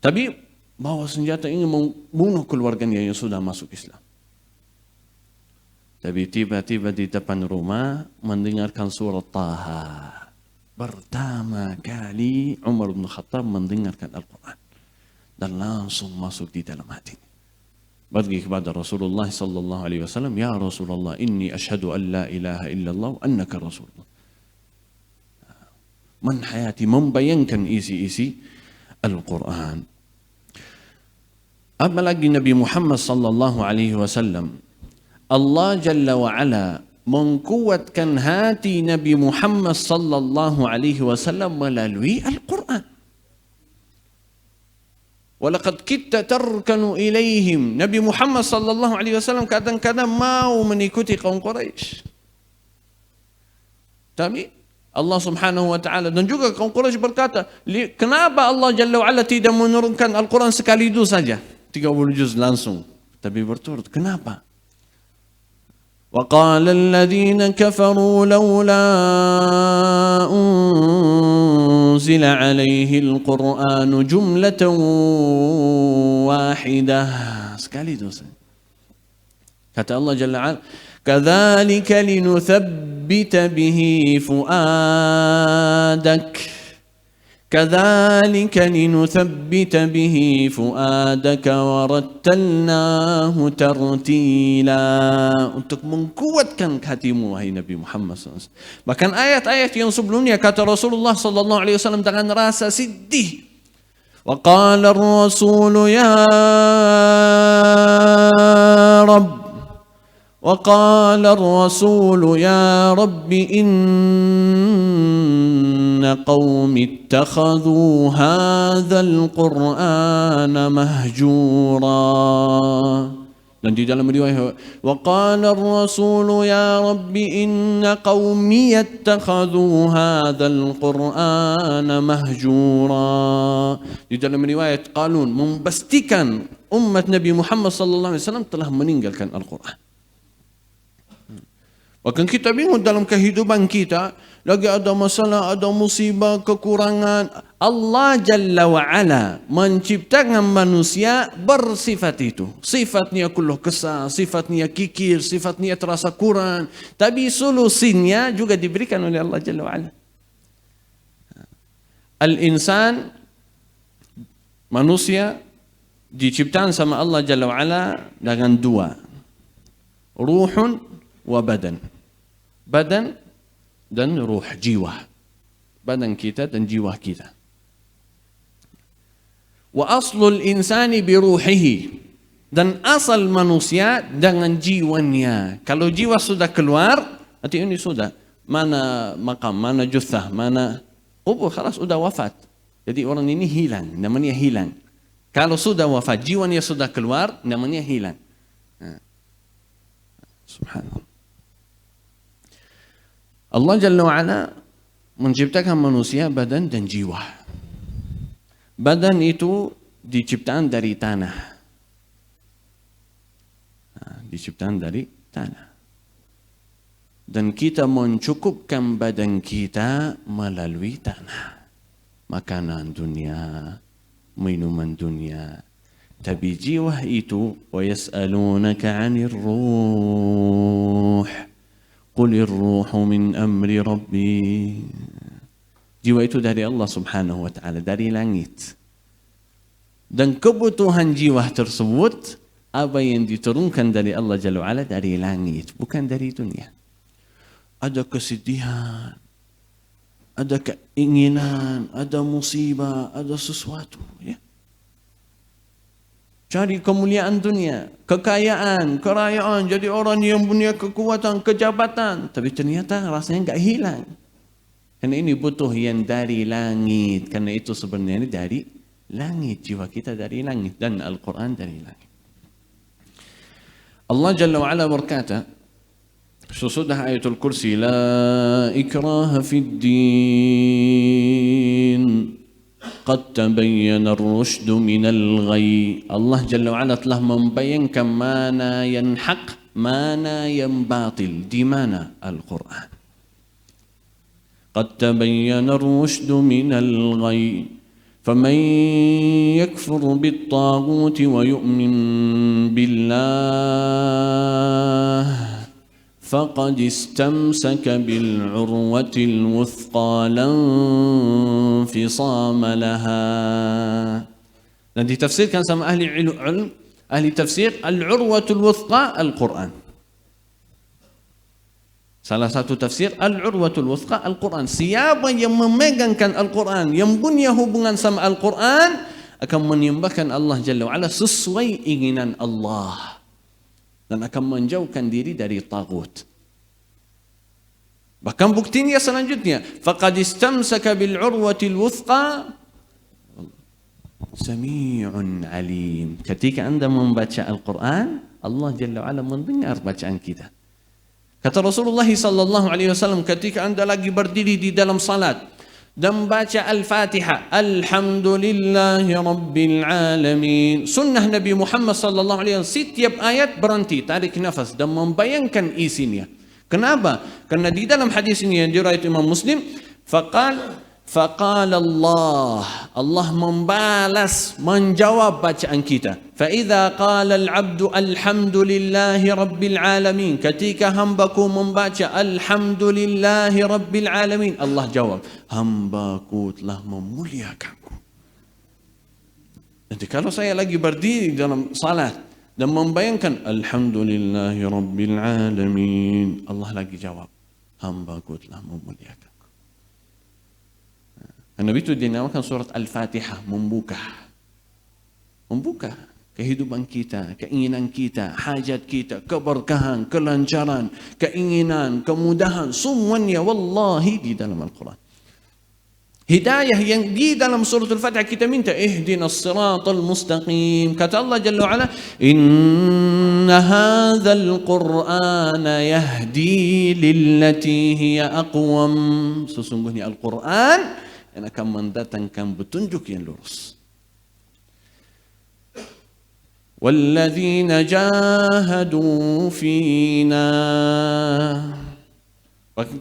Tapi bawa senjata ingin membunuh keluarganya yang sudah masuk Islam. Tapi tiba-tiba di depan rumah mendengarkan surat Taha. Pertama kali Umar bin Khattab mendengarkan Al-Quran dan langsung masuk di dalam hatinya. Pergi kepada Rasulullah sallallahu alaihi wasallam, ya Rasulullah, inni asyhadu an la ilaha illallah wa annaka Rasulullah. Man hayati, membayangkan isi-isi Al-Quran. Apalagi Nabi Muhammad sallallahu alaihi wasallam, Allah Jalla wa Ala mengkuatkan hati Nabi Muhammad sallallahu alaihi wasallam melalui Al-Quran. Walaqad kitta tarkanu ilaihim. Nabi Muhammad sallallahu alaihi wasallam kadang-kadang mau mengikuti kaum Quraisy. Tapi Allah Subhanahu wa taala dan juga kaum Quraisy berkata, kenapa Allah Jalla wa Ala tidak menurunkan Al-Quran sekali itu saja? 30 juz langsung. Tapi berturut. Kenapa? وقال الذين كفروا لولا أنزل عليه القرآن جملة واحدة. Sekali dosa. Kata Allah Jalla wa'ala, كذلك لنثبت به فؤادك كذلك لنثبت به فؤادك ورتلناه ترتيلا. Untuk menguatkan hatimu wahai Nabi Muhammad SAW. Bahkan ayat-ayat yang sebelumnya kata Rasulullah SAW dengan rasa sedih. وقال الرسول يا رب وقال الرسول يا رب إن قوم اتخذوا هذا القرآن مهجورا. Dan di dalam riwayat وقال الرسول يا رب إن قومي اتخذوا هذا القرآن مهجورا. Di dalam riwayat Qalun memastikan umat Nabi Muhammad sallallahu alaihi wasallam telah meninggalkan Al-Quran. Bahkan kita bingung dalam kehidupan kita, lagi ada masalah, ada musibah, kekurangan. Allah Jalla wa'ala menciptakan manusia bersifat itu. Sifatnya kulluh kesal, sifatnya kikir, sifatnya terasa kurang. Tapi solusinya juga diberikan oleh Allah Jalla wa'ala. Al-insan, manusia, diciptakan sama Allah Jalla wa'ala dengan dua. ruhun wa badan. Badan dan ruh, jiwa. Badan kita dan jiwa kita. Wa aslul insani bi ruhihi. Dan asal manusia dengan jiwanya. Kalau jiwa sudah keluar, arti ini sudah. Mana makam, mana juthah, mana kubur, khalas sudah wafat. Jadi orang ini hilang, namanya hilang. Kalau sudah wafat, jiwanya sudah keluar, namanya hilang. Subhanallah. Allah Jalla wa'ala menciptakan manusia badan dan jiwa. Badan itu diciptakan dari tanah. Diciptakan dari tanah. Dan kita mencukupkan badan kita melalui tanah. Makanan dunia, minuman dunia. Tapi jiwa itu, وَيَسْأَلُونَكَ عَنِ الرُّوحِ قُلِ الرُّوحُ مِنْ أَمْرِ رَبِّي. Jiwa itu dari Allah subhanahu wa ta'ala, dari langit. Dan kebutuhan jiwa tersebut, apa yang diturunkan dari Allah Jalla wa'ala dari langit, bukan dari dunia. Ada kesedihan, ada keinginan, ada musibah, ada sesuatu. Ya. Cari kemuliaan dunia, kekayaan, kerayaan, jadi orang yang punya kekuatan, kejabatan. Tapi ternyata rasanya enggak hilang. Karena ini butuh yang dari langit. Karena itu sebenarnya dari langit. Jiwa kita dari langit. Dan Al-Quran dari langit. Allah Jalla wa'ala berkata, sesudah ayatul kursi, La ikraha fid din. Qad tabayyana ar-rusyd minal ghayy. Allah Jalla wa'ala telah membayangkan mana yang hak, mana yang batil. Di mana? Al-Quran. Qad tabayyana ar-rusyd minal ghayy. Faman yakfur bit-taghut wa yu'min billah فقد استمسك بالعروة الوثقى لا انفصام لها. Dan ditafsirkan sama ahli ilm, ahli tafsir, al-urwatul wuthqa al-Quran. Salah satu tafsir, al-urwatul wuthqa al-Quran. Siapa yang memegangkan Al-Quran, yang punya hubungan sama Al-Quran, akan menyembahkan Allah Jalla wa'ala sesuai inginan Allah. Dan akan menjauhkan diri dari taghut. Bahkan buktinya selanjutnya, faqad istamsaka bil urwatil wuthqa sami'un alim. Ketika Anda membaca Al-Quran, Allah Jalla wa'ala mendengar bacaan kita. Kata Rasulullah sallallahu alaihi wasallam, ketika Anda lagi berdiri di dalam salat dan baca Al-Fatihah, Alhamdulillahi Rabbil Alamin. Sunnah Nabi Muhammad sallallahu alaihi wasallam, setiap ayat berhenti, tarik nafas dan membayangkan isinya. Kenapa? Karena di dalam hadis ini yang diriwayatkan Imam Muslim, faqala Allah membalas, menjawab bacaan kita. Fa idza qala al-'abdu alhamdulillahi rabbil alamin, ketika hambaku membaca alhamdulillahi rabbil alamin, Allah jawab, hambaku telah memuliakanku. Jadi kalau saya lagi berdiri dalam salat dan membayangkan alhamdulillahi rabbil alamin, Allah lagi jawab, hambaku telah memuliakanku. Karena itu dinamakan surat Al-Fatihah, membuka kehidupan kita, keinginan kita, hajat kita, keberkahan, kelancaran, keinginan, kemudahan, semuanya wallahi di dalam Al-Quran. Hidayah yang di dalam surat Al-Fatihah kita minta, ihdinas siratal mustaqim. Kata Allah Jalla wa'ala, inna hadzal qur'ana yahdi lillati hiya aqwam. Sesungguhnya Al-Quran yang akan mendatangkan petunjuk yang lurus. Walladzina jahadu fina.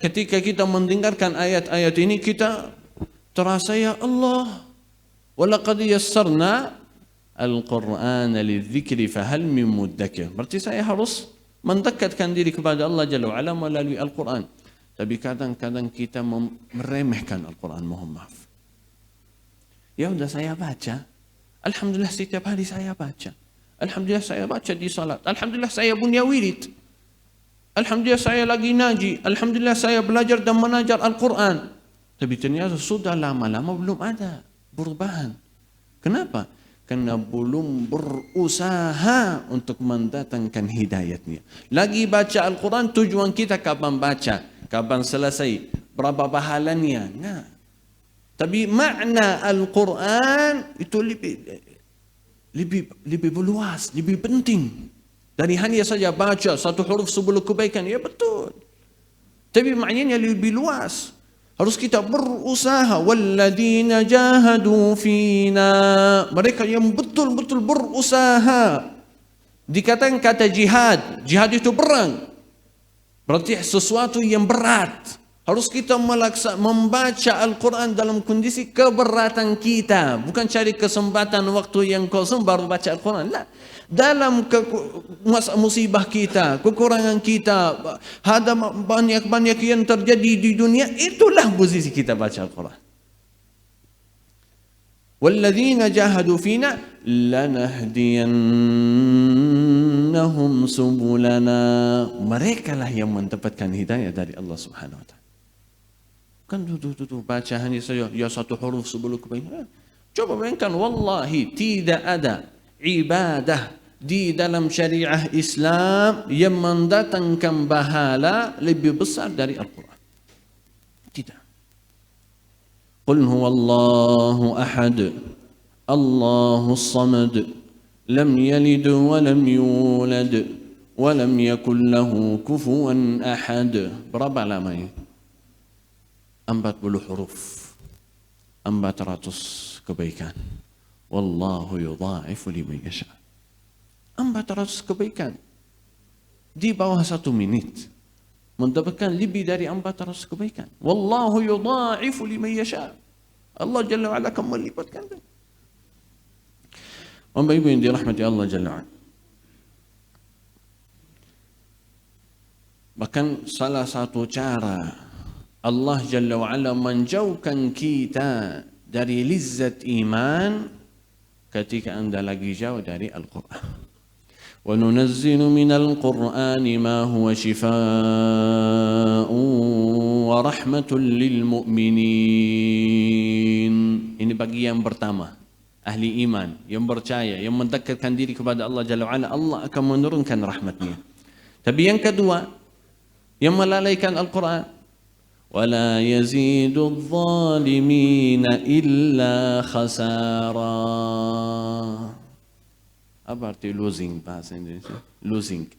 Ketika kita mendengarkan ayat-ayat ini, kita terasa, ya Allah, walaqad yassarna al-Qur'ana lidzikri fahal min muddakir. Berarti saya harus mendekatkan diri kepada Allah Jalla wa'ala melalui Al-Quran. Tapi kadang-kadang kita meremehkan Al-Quran, mohon maaf. Ya udah saya baca. Alhamdulillah setiap hari saya baca. Alhamdulillah saya baca di salat. Alhamdulillah saya punya wirid. Alhamdulillah saya lagi ngaji, alhamdulillah saya belajar dan mengajar Al-Quran. Tapi ternyata sudah lama-lama belum ada perubahan. Kenapa? Karena belum berusaha untuk mendatangkan hidayatnya. Lagi baca Al-Quran, tujuan kita kapan baca, kapan selesai, berapa pahalanya. Nah. Tapi makna Al-Quran itu lebih luas, lebih penting. Dari hanya saja baca satu huruf sebelum kebaikan, ya betul. Tapi maknanya lebih luas. Harus kita berusaha. Walladzina jahadu fina. Mereka yang betul-betul berusaha. Dikatakan kata jihad. Jihad itu perang. Berarti sesuatu yang berat. Harus kita membaca Al-Quran dalam kondisi keberatan kita. Bukan cari kesempatan waktu yang kosong baru baca Al-Quran. Lah. Dalam musibah kita, kekurangan kita, ada banyak yang terjadi di dunia, itulah posisi kita baca Al-Quran. Walladzina jahadu fina lanahdiyannahum subulana. Mereka lah yang mendapatkan hidayah dari Allah Subhanahu wa taala. Kan tuh baca hanya saja ya satu huruf sebelum kebaikan. Coba bayangkan, wallahi tidak ada ibadah di dalam syariah Islam yang mendatangkan pahala lebih besar dari Al-Quran. Tidak. Qul huwallahu ahad, Allahus samad, lam yalid wa lam yulad, wa lam yakul lahu kufuwan ahad. Berapa lamanya? 40 huruf, 400 kebaikan. Wallahu yudha'ifu liman yasha. 400 kebaikan di bawah 1 menit mendapatkan lebih dari 400 kebaikan. Wallahu yudha'ifu liman yasha. Allah Jalla wa Ala akan melipatkan. Bapak Ibu yang dirahmati Allah Jalla wa Ala. Bahkan salah satu cara Allah Jalla wa Ala menjauhkan kita dari lizzat iman ketika anda lagi jauh dari Al-Quran. Wa nunazzilu minal Qur'ani ma huwa shifaa'un wa rahmatun lil mu'minin. Ini bagi yang pertama, ahli iman, yang percaya, yang mendekatkan diri kepada Allah Jalla wa Ala, Allah akan menurunkan rahmatnya. Tapi yang kedua, yang melalaikan Al-Quran, وَلَا يَزِيدُ الظَّالِمِينَ إِلَّا خَسَارًا. Apa arti losing bahasa Indonesia? Losing.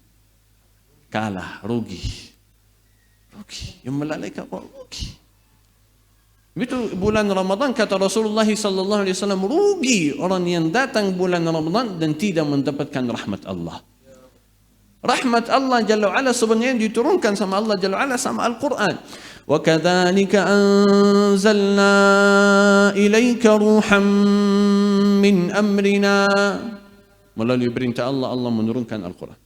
Kalah, rugi. Rugi. Yang melalaikan Allah, rugi. Itu bulan Ramadan kata Rasulullah sallallahu alaihi wasallam, rugi orang yang datang bulan Ramadan dan tidak mendapatkan rahmat Allah. Rahmat Allah Jalla wa Ala sebenarnya diturunkan sama Allah Jalla wa Ala sama Al-Quran. Wa kadzalika anzalna ilaika ruham min amrina. Melalui perintah Allah, Allah menurunkan Al-Quran.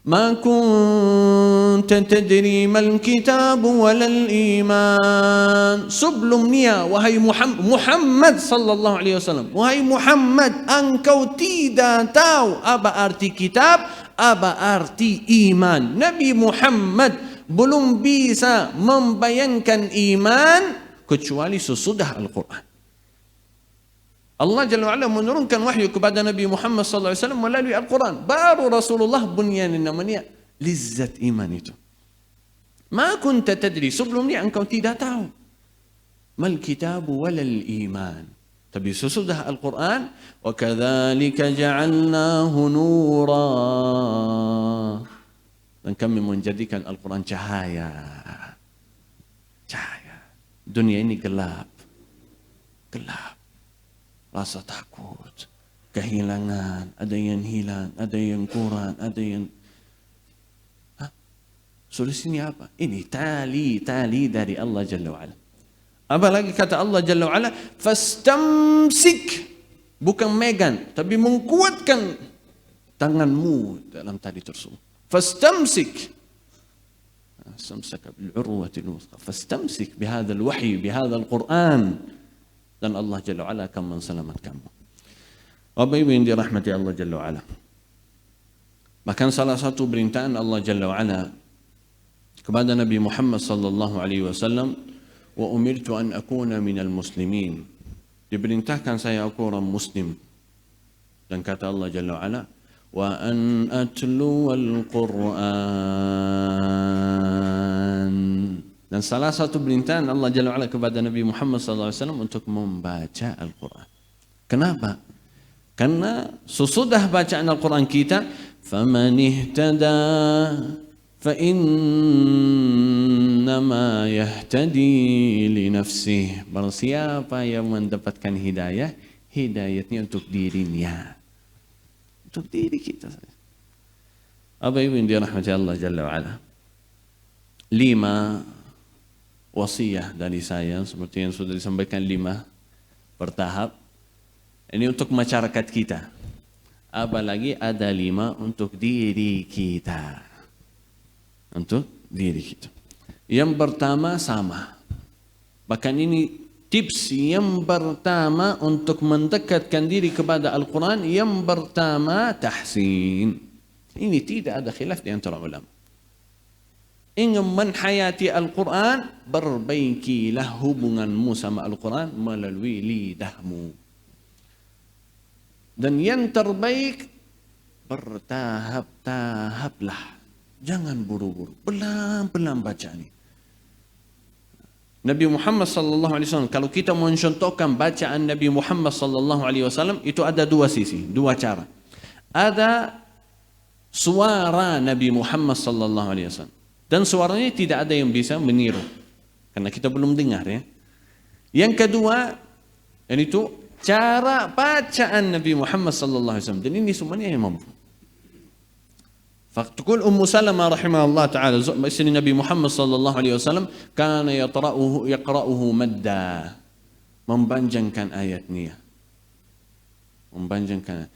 Ma kunta tadri mal kitab walal iman. Sebelumnya wahai Muhammad sallallahu alaihi wasallam, wahai Muhammad, engkau tidak tahu apa arti kitab, apa arti iman. Nabi Muhammad belum bisa membayangkan iman kecuali sesudah Al-Quran. Allah Jalla wa'ala menurunkan wahyu kepada Nabi Muhammad sallallahu alaihi wasallam melalui Al-Quran. Baru Rasulullah bunyanin namanya lizzat iman itu. Ma kunta tadri, sebelumnya engkau tidak tahu. Mal kitabu walal iman. Tapi sesudah Al-Quran, wa kadzalika ja'alnahu nura. Dan kami menjadikan Al-Quran cahaya. Cahaya. Dunia ini gelap. Gelap. Rasa takut. Kehilangan. Ada yang hilang. Ada yang kurang. Ada yang... Solusinya apa? Ini tali dari Allah Jalla wa'ala. Apalagi kata Allah Jalla wa'ala, fastamsik. Bukan megan, tapi menguatkan tanganmu dalam tali tersebut. فاستمسك استمسك بالعروة الوثقى فاستمسك بهذا الوحي بهذا القرآن dan Allah Jalla wa'ala akan menselamatkanmu. Bapak Ibu yang dirahmati Allah Jalla wa'ala, bahkan salah satu perintahan Allah Jalla wa'ala kepada Nabi Muhammad sallallahu alaihi wasallam, wa umirtu an akuna minal muslimin. Diperintahkan saya aku orang muslim. Dan kata Allah Jalla wa Ala, wa an atlu al-Qur'an. Dan salah satu perintahan Allah Jalla wa Ala kepada Nabi Muhammad sallallahu alaihi wasallam untuk membaca Al-Qur'an. Kenapa? Karena sesudah bacaan Al-Quran kita, faman ihtada fa innama yahtadi li nafsih. Barang siapa yang mendapatkan hidayah, hidayatnya untuk dirinya. Untuk diri kita. Apa ibu yang dirahmati Allah Jalla wa Ala. 5 wasiyah dari saya, seperti yang sudah disampaikan 5 bertahap. Ini untuk masyarakat kita. Apalagi ada 5 untuk diri kita. Untuk diri kita. Yang pertama sama. Bahkan ini tips yang pertama untuk mendekatkan diri kepada Al-Quran. Yang pertama tahsin. Ini tidak ada khilaf di antara ulama. Ingin menhayati Al-Quran, perbaikilah hubunganmu sama Al-Quran melalui lidahmu. Dan yang terbaik, bertahap-tahaplah. Jangan buru-buru. Pelan-pelan baca ini. Nabi Muhammad sallallahu alaihi wasallam, kalau kita mencontohkan bacaan Nabi Muhammad sallallahu alaihi wasallam, itu ada 2 sisi, 2 cara. Ada suara Nabi Muhammad sallallahu alaihi wasallam. Dan suaranya tidak ada yang bisa meniru. Karena kita belum dengar ya. Yang kedua, dan itu cara bacaan Nabi Muhammad sallallahu alaihi wasallam. Dan ini semuanya yang mampu. Faqtul Ummu Salamah rahimahullah ta'ala, istri Nabi Muhammad sallallahu alaihi wasallam, kana yaqra'uhu madda. Mempanjangkan ayatnya. Mempanjangkan.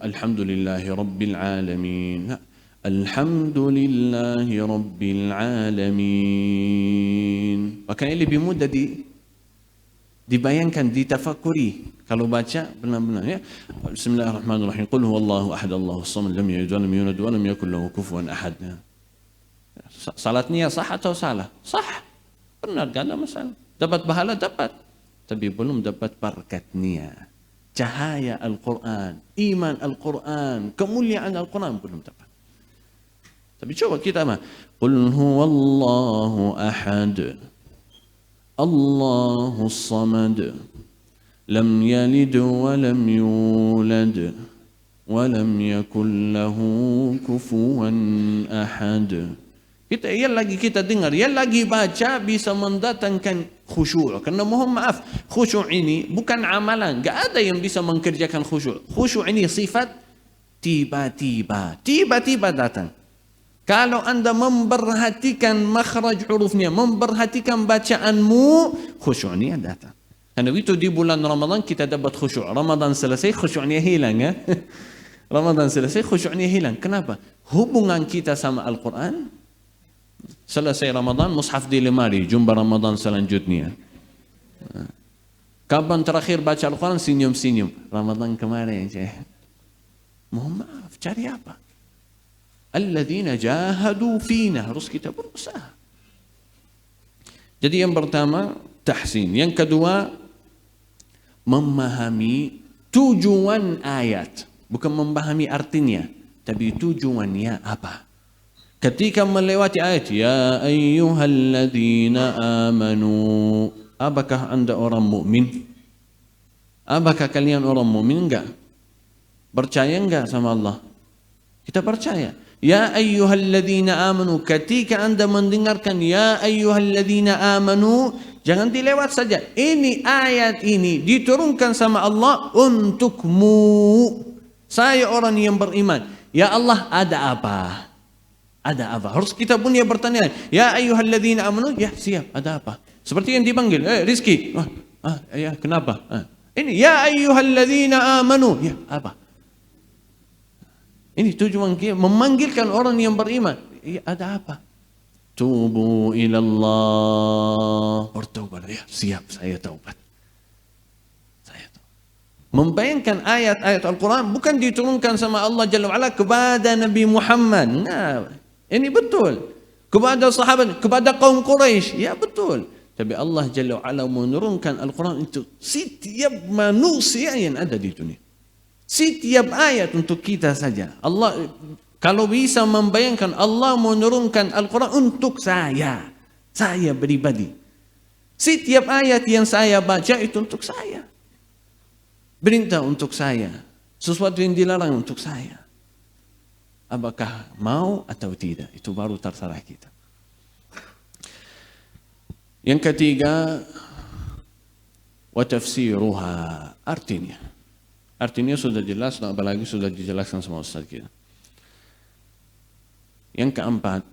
Alhamdulillahi rabbil alamin. Alhamdulillahi rabbil alamin. Makanya lebih mudah dibayangkan, ditafakuri. Kalau baca benar-benar ya. Bismillahirrahmanirrahim. Qul huwallahu ahad, Allahus samad, lam yalid wa lam yulad wa lam yakul lahu kufuwan ahad. Salatnya sah atau salah? Sah. Benar, enggak ada masalah. Dapat pahala dapat. Tapi belum dapat barakatnya. Cahaya Al-Quran, iman Al-Quran, kemuliaan Al-Quran belum dapat. Tapi coba kita mah. Qul huwallahu ahad, Allahus samad, lam yalid wa lam yulad wa lam yakul lahu kufuwan ahad. Yang lagi kita dengar, yang lagi baca bisa mendatangkan khusyuk. Karena mohon maaf, khusyuk ini bukan amalan. Gak ada yang bisa mengerjakan khusyuk. Khusyuk ini sifat tiba-tiba. Tiba-tiba datang. Kalau anda memperhatikan makhraj hurufnya, memperhatikan bacaanmu, khusyuknya datang. Karena itu di bulan Ramadan kita dapat khusyuk. Ramadan selesai, khusyuknya hilang ya. Ramadan selesai, khusyuknya hilang. Kenapa? Hubungan kita sama Al-Quran. Selesai Ramadan, mushaf di lemari, jumpa Ramadan selanjutnya. Kapan terakhir baca Al-Quran? Senyum-senyum. Ramadan kemarin, mohon maaf, cari apa? Alladzina jahadu fina, harus kita berusaha. Jadi yang pertama, tahsin. Yang kedua, memahami tujuan ayat. Bukan memahami artinya, tapi tujuannya apa. Ketika melewati ayat, ya ayyuhalladzina amanu, apakah anda orang mukmin? Apakah kalian orang mukmin? Enggak. Percaya enggak sama Allah? Kita percaya. Ya ayyuhalladzina amanu, ketika anda mendengarkan ya ayyuhalladzina amanu, jangan dilewat saja. Ini ayat ini diturunkan sama Allah untukmu. Saya orang yang beriman. Ya Allah, ada apa? Ada apa? Harus kita punya pertanyaan. Ya ayyuhalladzina amanu, ya siap, ada apa? Seperti yang dipanggil, Rizki. Ya kenapa? Ini ya ayyuhalladzina amanu, ya apa? Ini tujuan kita, memanggilkan orang yang beriman. Ya, ada apa? Tubu ilallah. Bertaubat, ya siap, saya taubat. Membayangkan ayat-ayat Al-Quran bukan diturunkan sama Allah Jalla wa'ala kepada Nabi Muhammad. Nah, ini betul. kepada sahabat, kepada kaum Quraisy. Ya betul. Tapi Allah Jalla wa'ala menurunkan Al-Quran untuk setiap manusia yang ada di dunia. Setiap ayat untuk kita saja. Allah kalau bisa membayangkan, Allah menurunkan Al-Quran untuk saya pribadi. Setiap ayat yang saya baca itu untuk saya. Perintah untuk saya. Sesuatu yang dilarang untuk saya. Apakah mau atau tidak? Itu baru terserah kita. Yang ketiga, wa tafsiruha, artinya. Artinya sudah jelas, apalagi sudah dijelaskan sama Ustaz kita. Yang keempat,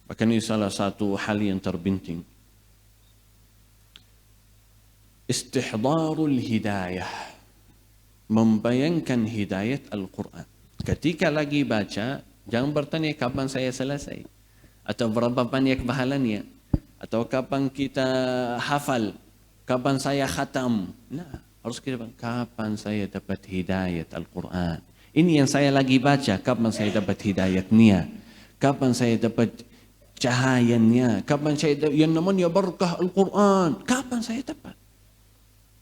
bahkan ini salah satu hal yang terpenting. Istihdarul hidayah. Membayangkan hidayat Al-Quran. Ketika lagi baca, jangan bertanya kapan saya selesai. Atau berapa banyak pahalanya. Atau kapan kita hafal. Kapan saya khatam. Nah, harus kita kapan saya dapat hidayat Al-Quran. Ini yang saya lagi baca. Kapan saya dapat hidayatnya. Kapan saya dapat cahayanya. Kapan saya dapat yang namanya barakah Al-Quran. Kapan saya dapat.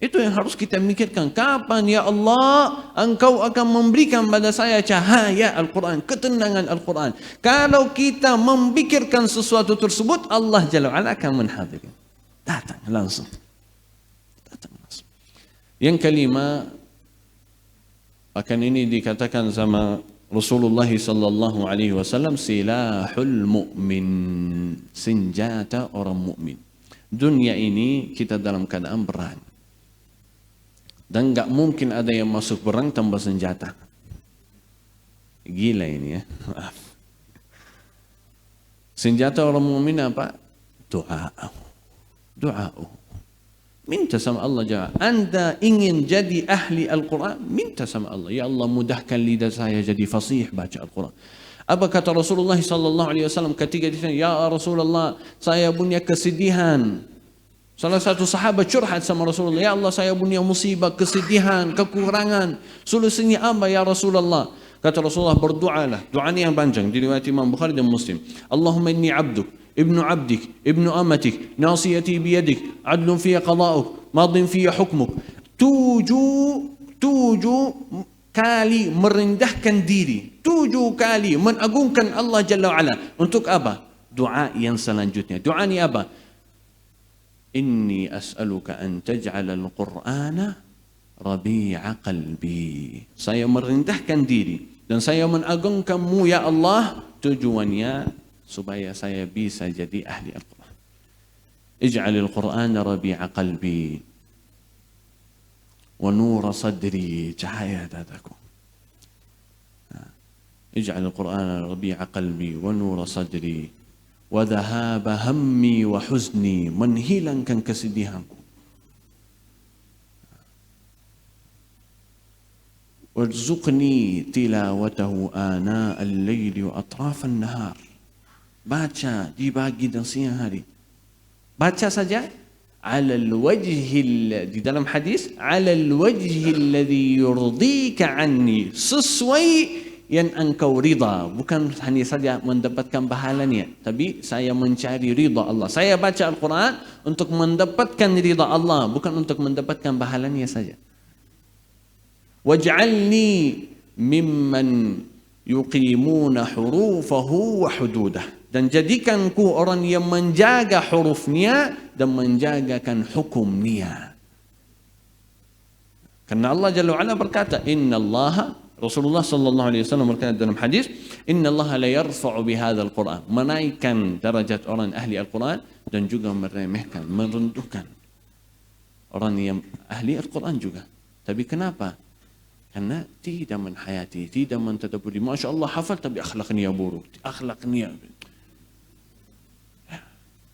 Itu yang harus kita mikirkan. Kapan ya Allah Engkau akan memberikan pada saya cahaya Al-Quran, ketenangan Al-Quran. Kalau kita memikirkan sesuatu tersebut, Allah Jalla wa'ala akan menghadirkan. Datang langsung. Yang kelima, bahkan ini dikatakan sama Rasulullah sallallahu alaihi wasallam, silahul mu'min, senjata orang mukmin. Dunia ini kita dalam keadaan perang. Dan enggak mungkin ada yang masuk perang tanpa senjata. Gila ini ya. Maaf. Senjata orang mukmin apa? Doa. Doa. Minta sama Allah Jalla. Anda ingin jadi ahli Al-Quran? Minta sama Allah. Ya Allah mudahkan lidah saya jadi fasih baca Al-Quran. Apa kata Rasulullah SAW ketika ditanya, ya Rasulullah saya punya kesedihan. Salah satu sahabat curhat sama Rasulullah, ya Allah saya punya musibah, kesedihan, kekurangan. Solusinya apa ya Rasulullah? Kata Rasulullah, berdoalah. Doa ini yang panjang, diriwayatkan Imam Bukhari dan Muslim. Allahumma inni abduk, ibnu abdik, ibnu amatik, nasiyati biyadik, adlun fiya qada'uk, madin fiya hukmuk. Tujuh kali merendahkan diri. 7 kali mengagungkan Allah Jalla wa'ala. Untuk apa? Doa yang selanjutnya. Doa ini apa? Inni as'aluka an taj'ala al-Qur'ana rabi'a qalbi. Saya merendahkan diri dan saya mengagungkanmu ya Allah, tujuannya supaya saya bisa jadi ahli Al-Quran. Ij'al al-Qur'ana rabi'a qalbi wa nura sadri, cahaya dadaku. Ij'al al-Qur'ana rabi'a qalbi wa nura sadri wa dhahaba hammi wa huzni, menghilangkan kesedihanku. Warzuqni tilawatahu ana al-laili wa atraf an-nahar. Baca di pagi dan siang hari. Baca saja ala al-wajhi, di dalam hadis ala al-wajhi alladhi yurdika anni, sesuai yang engkau rida, bukan hanya saja mendapatkan pahalanya, tapi saya mencari rida Allah. Saya baca Al-Quran untuk mendapatkan rida Allah, bukan untuk mendapatkan pahalanya saja. Waj'alni mimman yuqimuna hurufahu wa hududah, dan jadikanku orang yang menjaga hurufnya dan menjagakan hukumnya. Karena Allah Jalla wa'ala berkata, Inna Allah, Rasulullah sallallahu alaihi wasallam berkata dalam hadis, Inna Allah la yarfa'u bihadzal Qur'an, menaikkan derajat orang ahli Al-Quran dan juga meremehkan, merendahkan orang yang ahli Al-Quran juga. Tapi kenapa? Karena tidak menhayati, tidak mentadabburi. Masya Allah hafal tapi akhlaknya buruk, akhlaknya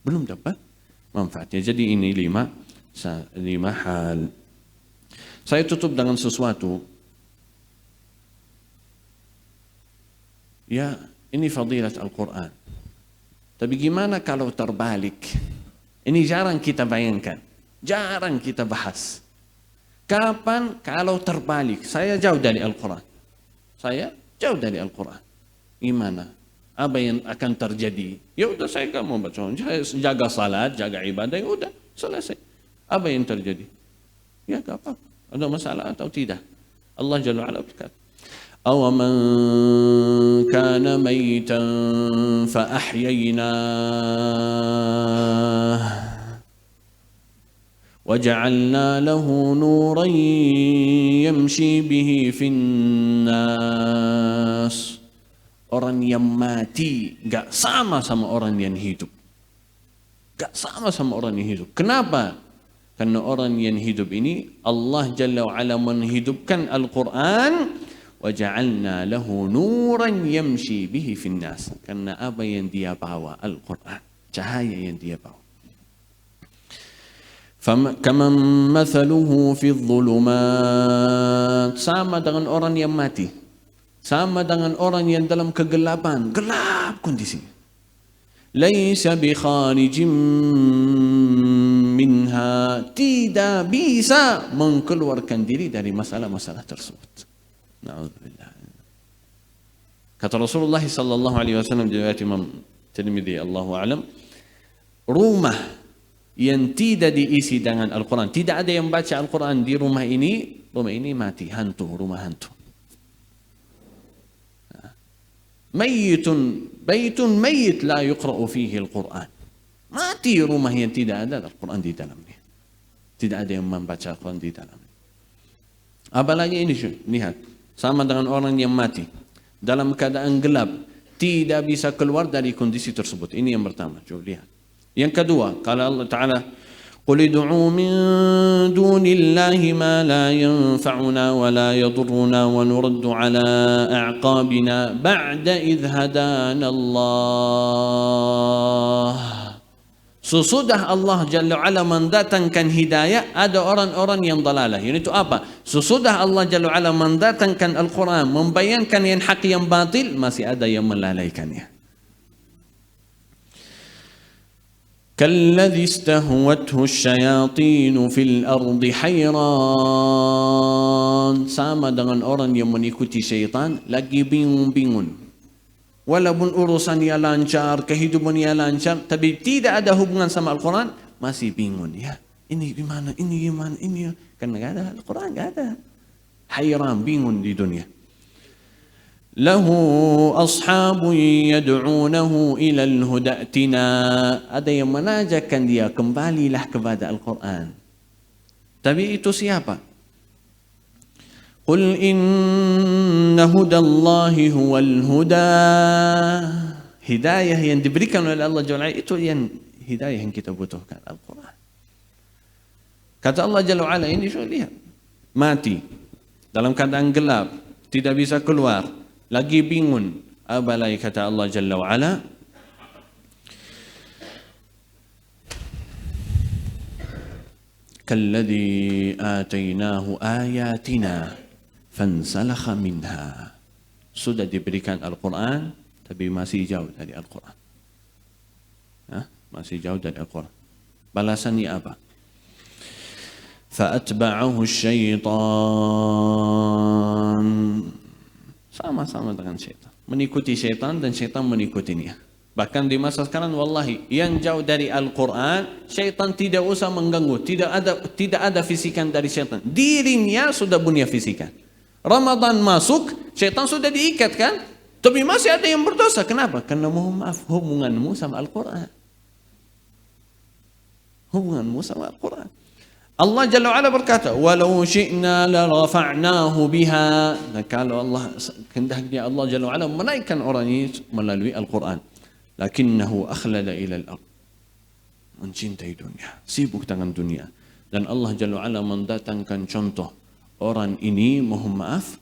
belum dapat manfaatnya. Jadi ini lima hal. Saya tutup dengan sesuatu. Ya, ini fadilat Al-Quran. Tapi gimana kalau terbalik? Ini jarang kita bayangkan. Jarang kita bahas. Kapan kalau terbalik? Saya jauh dari Al-Quran. Saya jauh dari Al-Quran. Gimana? Apa yang akan terjadi? Ya udah saya gak mau baca. Jaga salat, jaga ibadah, ya udah selesai. Apa yang terjadi? Ya gak apa-apa. Ada masalah atau tidak? Allah Jalla wa'ala berkata, أَوَمَنْ كَانَ مَيْتًا فَأَحْيَيْنَاهُ وَجَعَلْنَا لَهُ نُورًا يَمْشِي بِهِ فِي النَّاسِ. Orang yang mati gak sama orang yang hidup. Gak sama orang yang hidup. Kenapa? Karena orang yang hidup ini Allah Jalla wa'ala menghidupkan Al-Quran. وَجَعَلْنَا لَهُ نُورًا يَمْشِي بِهِ فِي النَّاسِ. Karena apa yang dia bawa? Al-Quran. Cahaya yang dia bawa. كَمَنْ مَثَلُهُ فِي الظُّلُمَاتِ. Sama dengan orang yang mati. Sama dengan orang yang dalam kegelapan, gelap kondisi. Laisa bi kharijin minha, tidak bisa mengeluarkan diri dari masalah-masalah tersebut. Na'udzubillah. Kata Rasulullah sallallahu alaihi wasallam di riwayat Imam Tirmidzi, Allahu a'lam, rumah yang tidak diisi dengan Al-Quran, tidak ada yang baca Al-Quran di rumah ini mati, hantu, rumah hantu. Baitun mayyit la yuqra'u fihi al-Quran. Mati rumah yang tidak ada Al-Quran di dalamnya. Tidak ada yang membaca Al-Quran di dalamnya. Apalagi ini, lihat, sama dengan orang yang mati dalam keadaan gelap, tidak bisa keluar dari kondisi tersebut. Ini yang pertama, coba lihat. Yang kedua, kalau Allah Ta'ala, قل ادعوا من دون الله ما لا ينفعنا ولا يضرنا ونرد على أعقابنا بعد إذ هدانا الله. Sesudah Allah Jalla wa'ala mendatangkan hidayah, ada orang-orang yang dalalah. Itu apa? Sesudah Allah Jalla wa'ala mendatangkan Al-Quran, membayangkan yang hak yang batil, masih ada yang melalaikannya. كالذي استهوته الشياطين في الأرض حيران. Sama dengan orang yang mengikuti syaitan, lagi bingung-bingung. Walaupun urusannya lancar, kehidupannya lancar, tapi tidak ada hubungan sama Al-Quran, masih bingung. Ya, ini gimana, ini gimana, ini. Karena gak ada Al-Quran, gak ada. Hayran, bingung di dunia. Lahu ashabun yad'unahu ila al-huda atina. Ada yang menajakkan dia, kembalilah kepada Al-Quran. Tapi itu siapa? Qul inna hudallahi huwal huda. Hidayah yang diberikan oleh Allah Jalla wa'ala, itu yang hidayah yang kita butuhkan, Al-Quran. Kata Allah Jalla wa'ala, ini lihat, mati dalam keadaan gelap, tidak bisa keluar, lagi bingung. Abalai, kata Allah Jalla wa'ala, kalladhi atainahu ayatina fansalakha minha. Sudah diberikan Al-Quran, tapi masih jauh dari Al-Quran. Masih jauh dari Al-Quran. Balasannya apa? Fa'atba'ahu syaitan. Sama-sama dengan syaitan. Mengikuti syaitan dan syaitan mengikutinya. Bahkan di masa sekarang, wallahi, yang jauh dari Al-Quran, syaitan tidak usah mengganggu. Tidak ada fisikan dari syaitan. Dirinya sudah punya fisikan. Ramadan masuk, syaitan sudah diikat kan? Tapi masih ada yang berdosa. Kenapa? Karena mohon maaf, hubunganmu sama Al-Quran. Hubunganmu sama Al-Quran. Allah Jalla wa'ala berkata, walau syi'na la rafa'nahu biha. Dan kalau Allah kehendaknya, Allah Jalla wa'ala menaikkan orang ini melalui Al-Quran. Lakinnahu akhlada ila al-ard. Mencintai dunia, sibuk dengan dunia. Dan Allah Jalla wa'ala mendatangkan contoh orang ini, mohon maaf,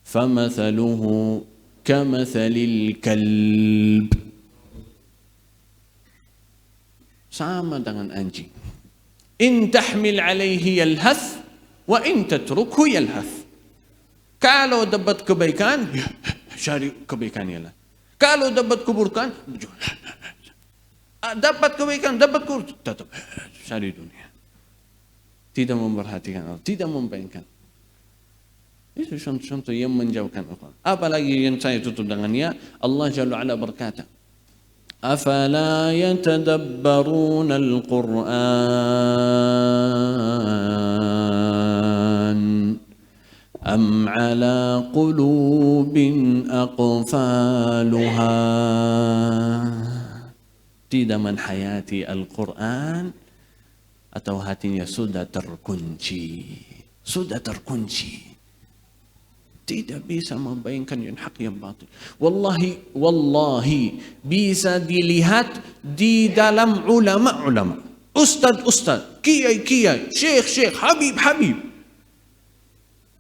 famathaluhu kamathalil kalb. Sama dengan anjing. In tahmil alaihi yalhath wa in tatrukhu yalhath. Kalau dapat kebaikan, cari kebaikannya lah. Kalau dapat keburukan, dapat kebaikan, dapat keburukan, tetap cari dunia. Tidak memperhatikan Allah, tidak membayangkan. Itu contoh-contoh yang menjauhkan Al-Quran. Apalagi yang saya tutup dengannya, Allah Jalla wa'ala berkata, أفلا يتدبرون القرآن أم على قلوب أقفالها. Tidak menhayati Al-Quran atau hatinya sudah terkunci. Sudah terkunci. Tidak bisa membayangkan yang hak yang batil. Wallahi bisa dilihat di dalam ulama-ulama, ustad-ustad, kiai-kiai, syekh-syekh, habib-habib.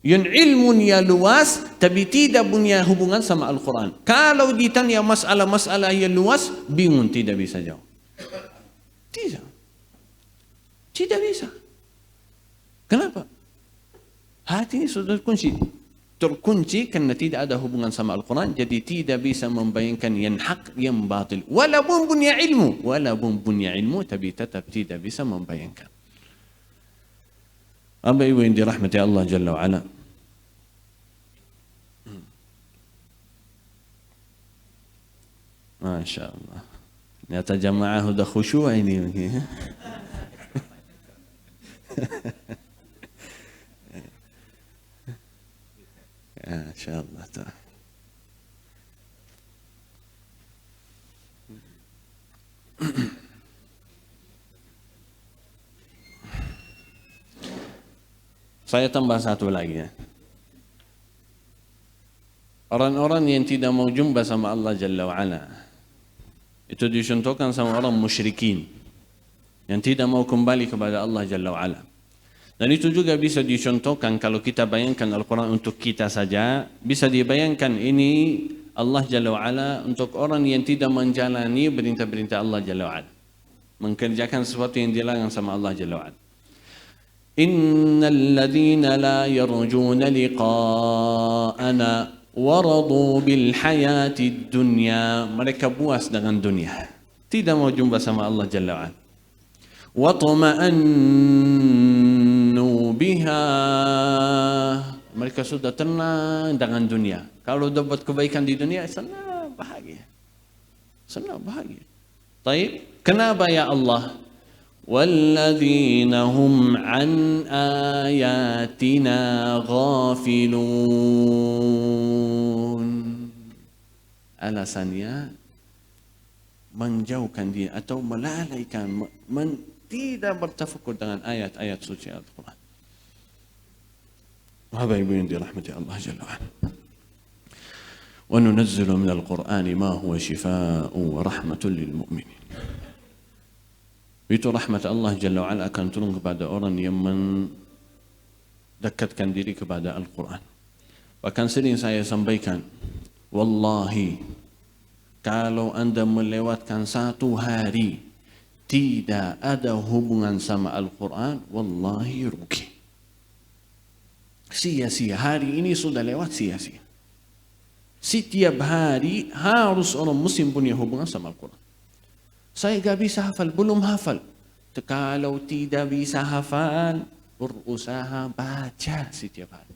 Yang ilmunya luas tapi tidak punya hubungan sama Al-Quran. Kalau ditanya masalah-masalah yang luas, bingung, tidak bisa jawab. Tidak. Tidak bisa. Kenapa? Hati sudah terkunci karena tidak ada hubungan sama Al-Quran, jadi tidak bisa membayangkan yang hak yang batil. Walaupun punya ilmu, tapi tetap tidak bisa membayangkan. Aba ibu yang dirahmati Allah Jalla wa'ala, Masya Allah, nyata jamaah sudah khusyuk ini. Masya Allah. Saya tambah satu lagi ya. Orang-orang yang tidak mau jumpa sama Allah Jalla wa'ala, itu dicontohkan sama orang musyrikin yang tidak mau kembali kepada Allah Jalla wa'ala. Dan itu juga bisa dicontohkan kalau kita bayangkan Al-Quran untuk kita saja, bisa dibayangkan ini Allah Jalla wa'ala untuk orang yang tidak menjalani perintah-perintah Allah Jalla wa'ala, mengerjakan sesuatu yang dilarang sama Allah Jalla wa'ala. Innal ladzina la yarjuna liqa'ana waradu bil hayati dunya, mereka puas dengan dunia, tidak mau jumpa sama Allah Jalla wa'ala. Wa tama'annu biha, mereka sudah tenang dengan dunia. Kalau dapat kebaikan di dunia, senang bahagia. Senang bahagia. Baik, kenapa ya Allah? Walladzina hum an ayatina ghafilun. Alasannya menjauhkan dia atau melalaikan, tidak bertafakur dengan ayat-ayat suci Al-Quran. Bapak Ibu yang dirahmati Allah Jalla wa'ala. Wa nunazzilu minal Qur'ani ma huwa shifaa'un wa rahmatun lil mu'minin. Itu rahmat Allah Jalla wa'ala akan turun kepada orang yang mendekatkan diri kepada Al-Quran. Bahkan sering saya sampaikan, wallahi, kalau Anda melewatkan satu hari tidak ada hubungan sama Al-Quran, wallahi rugi. Sia-sia, hari ini sudah lewat sia-sia. Setiap hari harus orang muslim punya hubungan sama Al-Quran. Saya gak bisa hafal, belum hafal. Kalau tidak bisa hafal, berusaha baca setiap hari.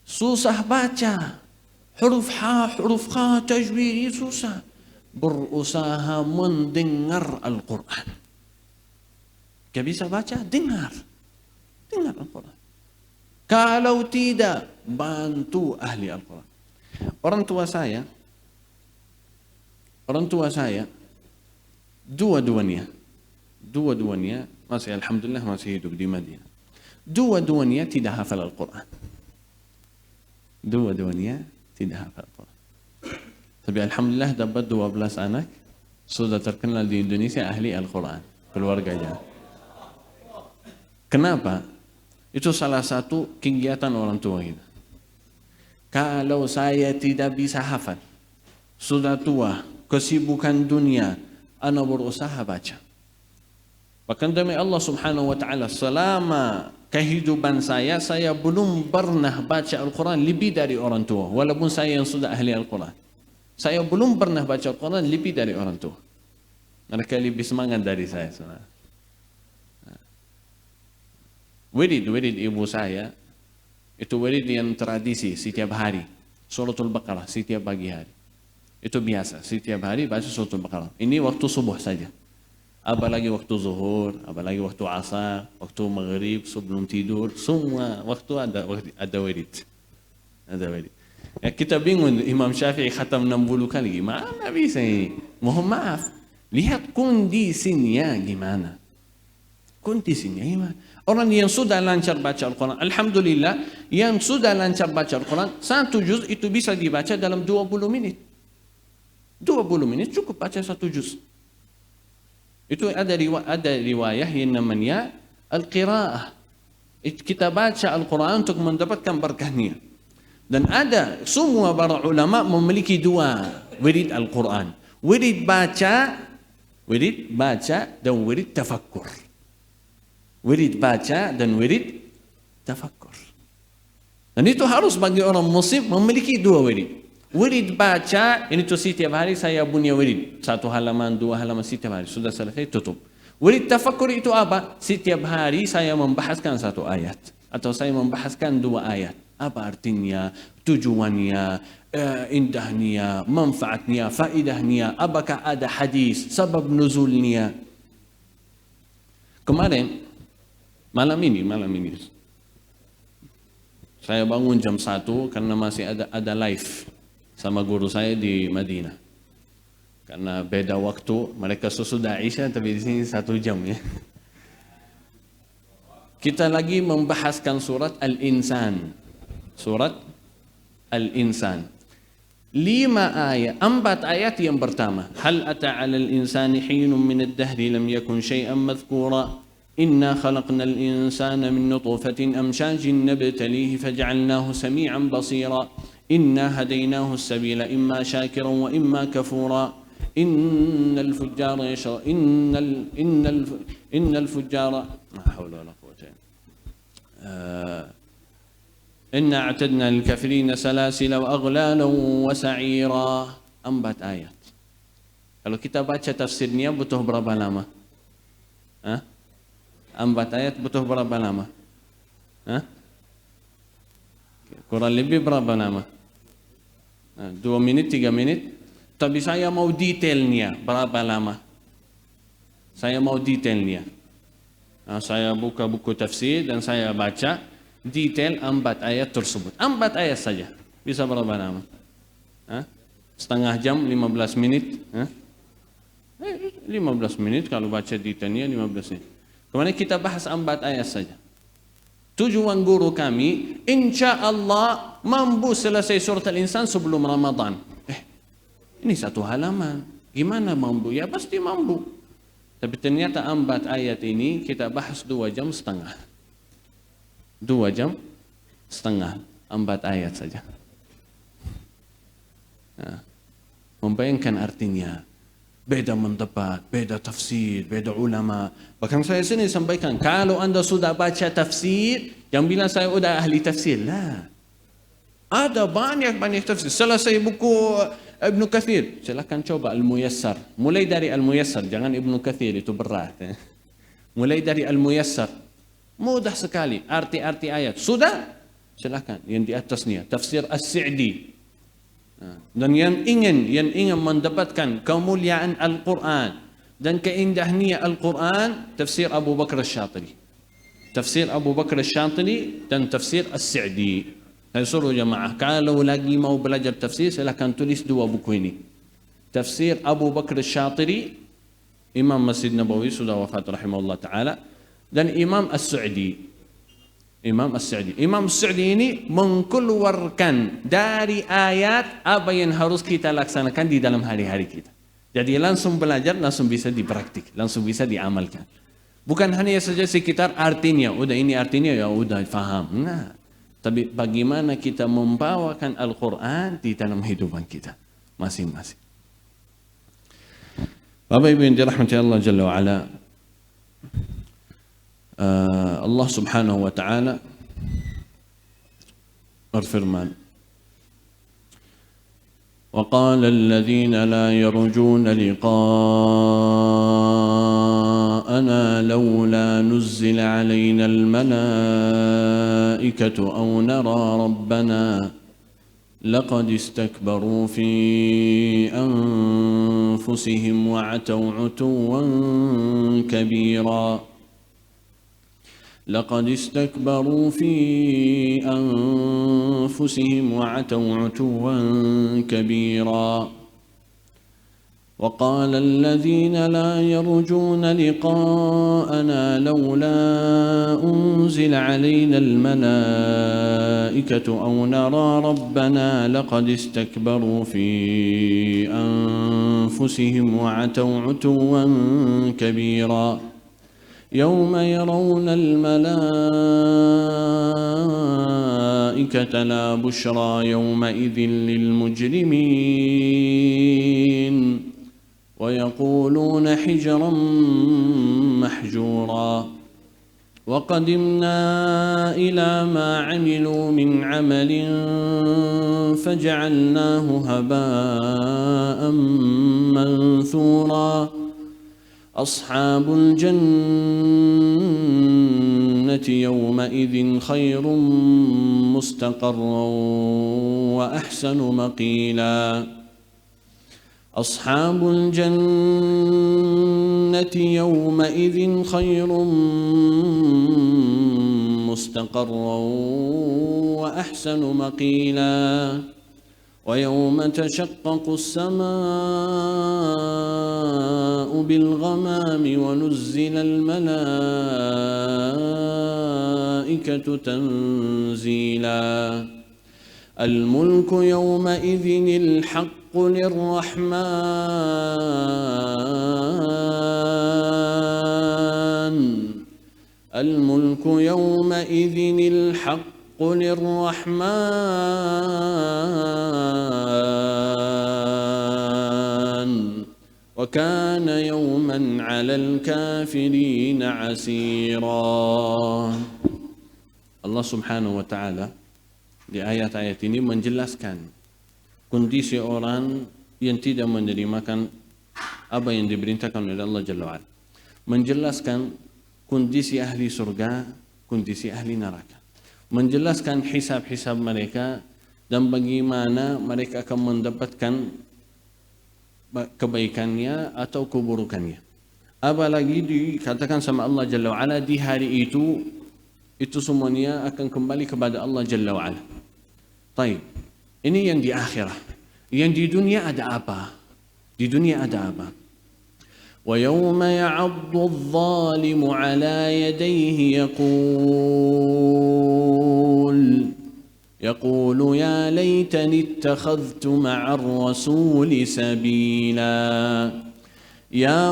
Susah baca. Huruf ha, huruf kha, tajwid, susah. Berusaha mendengar Al-Quran. Gak bisa baca, dengar. Dengar Al-Quran. Kalau tidak, bantu ahli Al-Quran. Orang tua saya, dua-duanya masih alhamdulillah masih hidup di Madinah. Dua-duanya tidak hafal Al-Quran. Dua-duanya tidak hafal Al-Quran. Tapi alhamdulillah dapat 12 anak, sudah terkenal di Indonesia ahli Al-Quran, keluarganya. Kenapa? Itu salah satu kegiatan orang tua kita. Kalau saya tidak bisa hafal, sudah tua, kesibukan dunia, ana berusaha baca. Bahkan demi Allah Subhanahu wa taala, selama kehidupan saya belum pernah baca Al-Quran lebih dari orang tua, walaupun saya yang sudah ahli Al-Quran. Saya belum pernah baca Al-Quran lebih dari orang tua. Mereka lebih semangat dari saya. Wirid ibu saya Itu wirid yang tradisi setiap hari. Suratul Baqarah setiap pagi hari. Itu biasa, setiap hari baca suratul Baqarah. Ini waktu subuh saja. Apalagi waktu zuhur, apalagi waktu asar, waktu maghrib, sebelum tidur, semua waktu ada wirid. Ada wirid. Ya, kita bingung Imam Syafi'i khatam 60 kali. Gimana bisa ini? Mohon maaf. Lihat kondisinya gimana. Kondisinya gimana? Orang yang sudah lancar baca Al-Quran, alhamdulillah, yang sudah lancar baca Al-Quran, 1 juz itu bisa dibaca dalam 20 menit. 20 menit cukup baca 1 juz. Itu ada riwayah yang namanya Al-Qira'ah. Kita baca Al-Quran untuk mendapatkan berkahnya. Dan ada, semua para ulama memiliki 2 wirid Al-Quran. Wirid baca dan wirid tafakkur. Wirid baca dan wirid tafakkur. Dan itu harus bagi orang muslim memiliki 2 wirid. Wirid baca, ini tuh setiap hari saya punya wirid. 1 halaman, 2 halaman setiap hari. Sudah selesai, tutup. Wirid tafakkur itu apa? Setiap hari saya membahaskan 1 ayat. Atau saya membahaskan 2 ayat. Apa artinya, tujuannya, indahnya, manfaatnya, faedahnya, apakah ada hadis, sebab nuzulnya. Kemarin, malam ini, saya bangun jam 1 karena masih ada live sama guru saya di Madinah. Karena beda waktu, mereka sesudah Isya, tapi di sini 1 jam ya. Kita lagi membahaskan surat Al-Insan. Surat Al-Insan. 4 ayat yang pertama. Hal ata 'alal insani hinun min ad-dahri lam yakun syai'an madhkura. Inna khalaqnal insana min nutfatin amshajin nabtalihi faj'alnahu sami'an basira. Inna hadainahu as-sabila imma syakiran wa imma kafura. Innal fujjara innal fujjara la hawla wala quwwata inna a'tadna lil kafirina salasila wa aghlalan wa sa'ira. 4 ayat. Kalau kita baca tafsirnya butuh berapa lama? 4 ayat butuh berapa lama? Kurang lebih berapa lama? 2 menit, 3 menit. Tapi saya mau detailnya berapa lama? Saya mau detailnya. Saya buka buku tafsir dan saya baca detail 4 ayat tersebut. 4 ayat saja. Bisa berapa lama? Setengah jam, 15 menit. 15 menit kalau baca detailnya 15 menit. Kemudian kita bahas 4 ayat saja. Tujuan guru kami, insya Allah mampu selesai surat Al-Insan sebelum Ramadan. Ini 1 halaman. Gimana mampu? Ya pasti mampu. Tapi ternyata 4 ayat ini kita bahas 2 jam setengah. 2 jam setengah. 4 ayat saja. Membayangkan artinya. Beda mendebat, beda tafsir, beda ulama. Bahkan saya sini sampaikan, kalau anda sudah baca tafsir, yang bilang saya udah ahli tafsir. Lah. Ada banyak tafsir. Selesai buku Ibnu Katsir, silakan coba Al-Muyassar. Mulai dari Al-Muyassar, jangan Ibnu Katsir itu berat. Mulai dari Al-Muyassar. Mudah sekali arti-arti ayat. Sudah? Silakan yang di atasnya tafsir As-Sa'di. Dan yang ingin mendapatkan kemuliaan Al-Quran dan keindahnya Al-Quran, tafsir Abu Bakar Asy-Syatili. Tafsir Abu Bakar Asy-Syatili dan tafsir As-Sa'di. Saya suruh jemaah, kalau lagi mau belajar tafsir, silakan tulis 2 buku ini. Tafsir Abu Bakar Asy-Syatili, Imam Masjid Nabawi sudah wafat rahimahullah ta'ala, dan Imam As-Sa'di. Imam As-Sa'di ini mengeluarkan dari ayat apa yang harus kita laksanakan di dalam hari-hari kita. Jadi langsung belajar, langsung bisa dipraktik, langsung bisa diamalkan. Bukan hanya saja sekitar artinya, udah ini artinya ya udah faham. Nah, tapi bagaimana kita membawakan Al-Quran di dalam kehidupan kita masing-masing. Bapak Ibu yang dirahmati Allah Jalla wa Ala, Allah Subhanahu wa Ta'ala berfirman, وقال الذين لا يرجون لقاءنا لولا نزل علينا الملائكة الملائكة أو نرى ربنا لقد استكبروا في أنفسهم وعتوا عتوا كبيرا لقد استكبروا في أنفسهم وعتوا عتوا كبيرا وقال الذين لا يرجون لقاءنا لولا أنزل علينا الملائكة أو نرى ربنا لقد استكبروا في أنفسهم وعتوا عتوا كبيرا يوم يرون الملائكة لا بشرى يومئذ للمجرمين ويقولون حجرا محجورا وقدمنا إلى ما عملوا من عمل فجعلناه هباء منثورا أصحاب الجنة يومئذ خير مستقرا وأحسن مقيلا أصحاب الجنة يومئذ خير مستقرا وأحسن مقيلا ويوم تشقق السماء بالغمام ونزل الملائكة تنزيلا الملك يومئذ الحق للرحمن الملك يومئذ الحق للرحمن وكان يوما على الكافرين عسيرا. Allah Subhanahu wa Ta'ala di ayat-ayat ini menjelaskan kondisi orang yang tidak menerimakan apa yang diperintahkan oleh Allah Jalla wa'ala, menjelaskan kondisi ahli surga, kondisi ahli neraka, menjelaskan hisab-hisab mereka dan bagaimana mereka akan mendapatkan kebaikannya atau keburukannya. Apalagi dikatakan sama Allah Jalla wa'ala di hari itu semuanya akan kembali kepada Allah Jalla wa'ala. Baik, ini yang di akhirat. Yang di dunia ada apa? Di dunia ada apa? وَيَوْمَ يَعَضُّ الظَّالِمُ عَلَى يَدَيْهِ يقول يا ليتني اتخذت مع الرسول سبيلا يا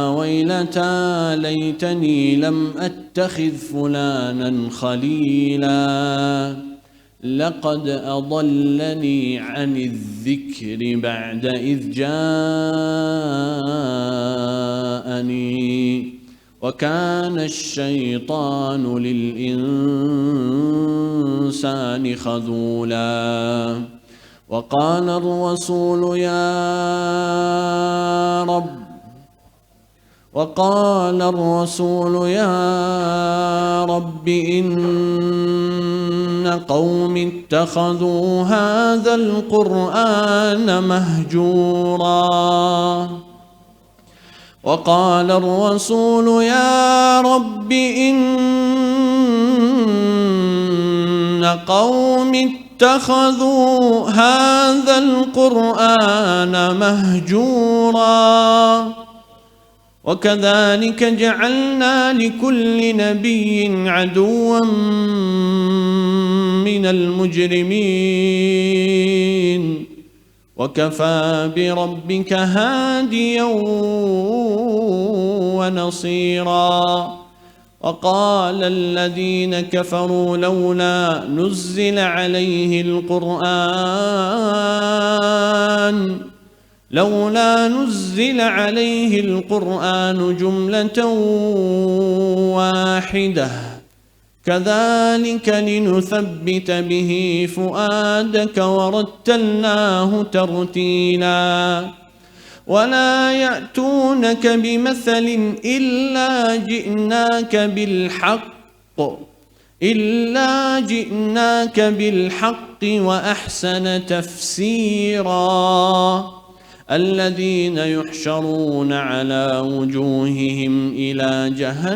ويلتى ليتني لم أتخذ فلانا خليلا لقد أضلني عن الذكر بعد إذ جاءني وكان الشيطان للإنسان خذولا وقال الرسول يا رب إن قوم اتخذوا هذا القرآن مهجورا وقال الرسول يا رب إن قوم اتخذوا هذا القرآن مهجورا وكذلك جعلنا لكل نبي عدوا من المجرمين وكفى بربك هاديا ونصيرا وقال الذين كفروا لولا نزل عليه القرآن جملة واحدة كذلك لنثبت به فؤادك ورتلناه ترتيلا ولا يأتونك بمثل إلا جئناك بالحق وأحسن تفسيرا الذين يحشرون على وجوههم إلى جهنم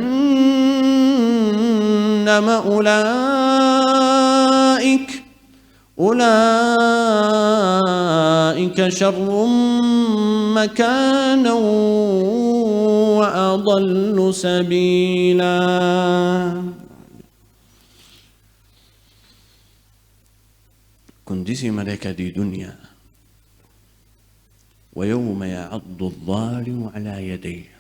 أولئك شر مكانا وأضل سبيلا. Kondisi mereka di dunia. Wa yawma ya'addu adh-dhalimu 'ala yadayhi.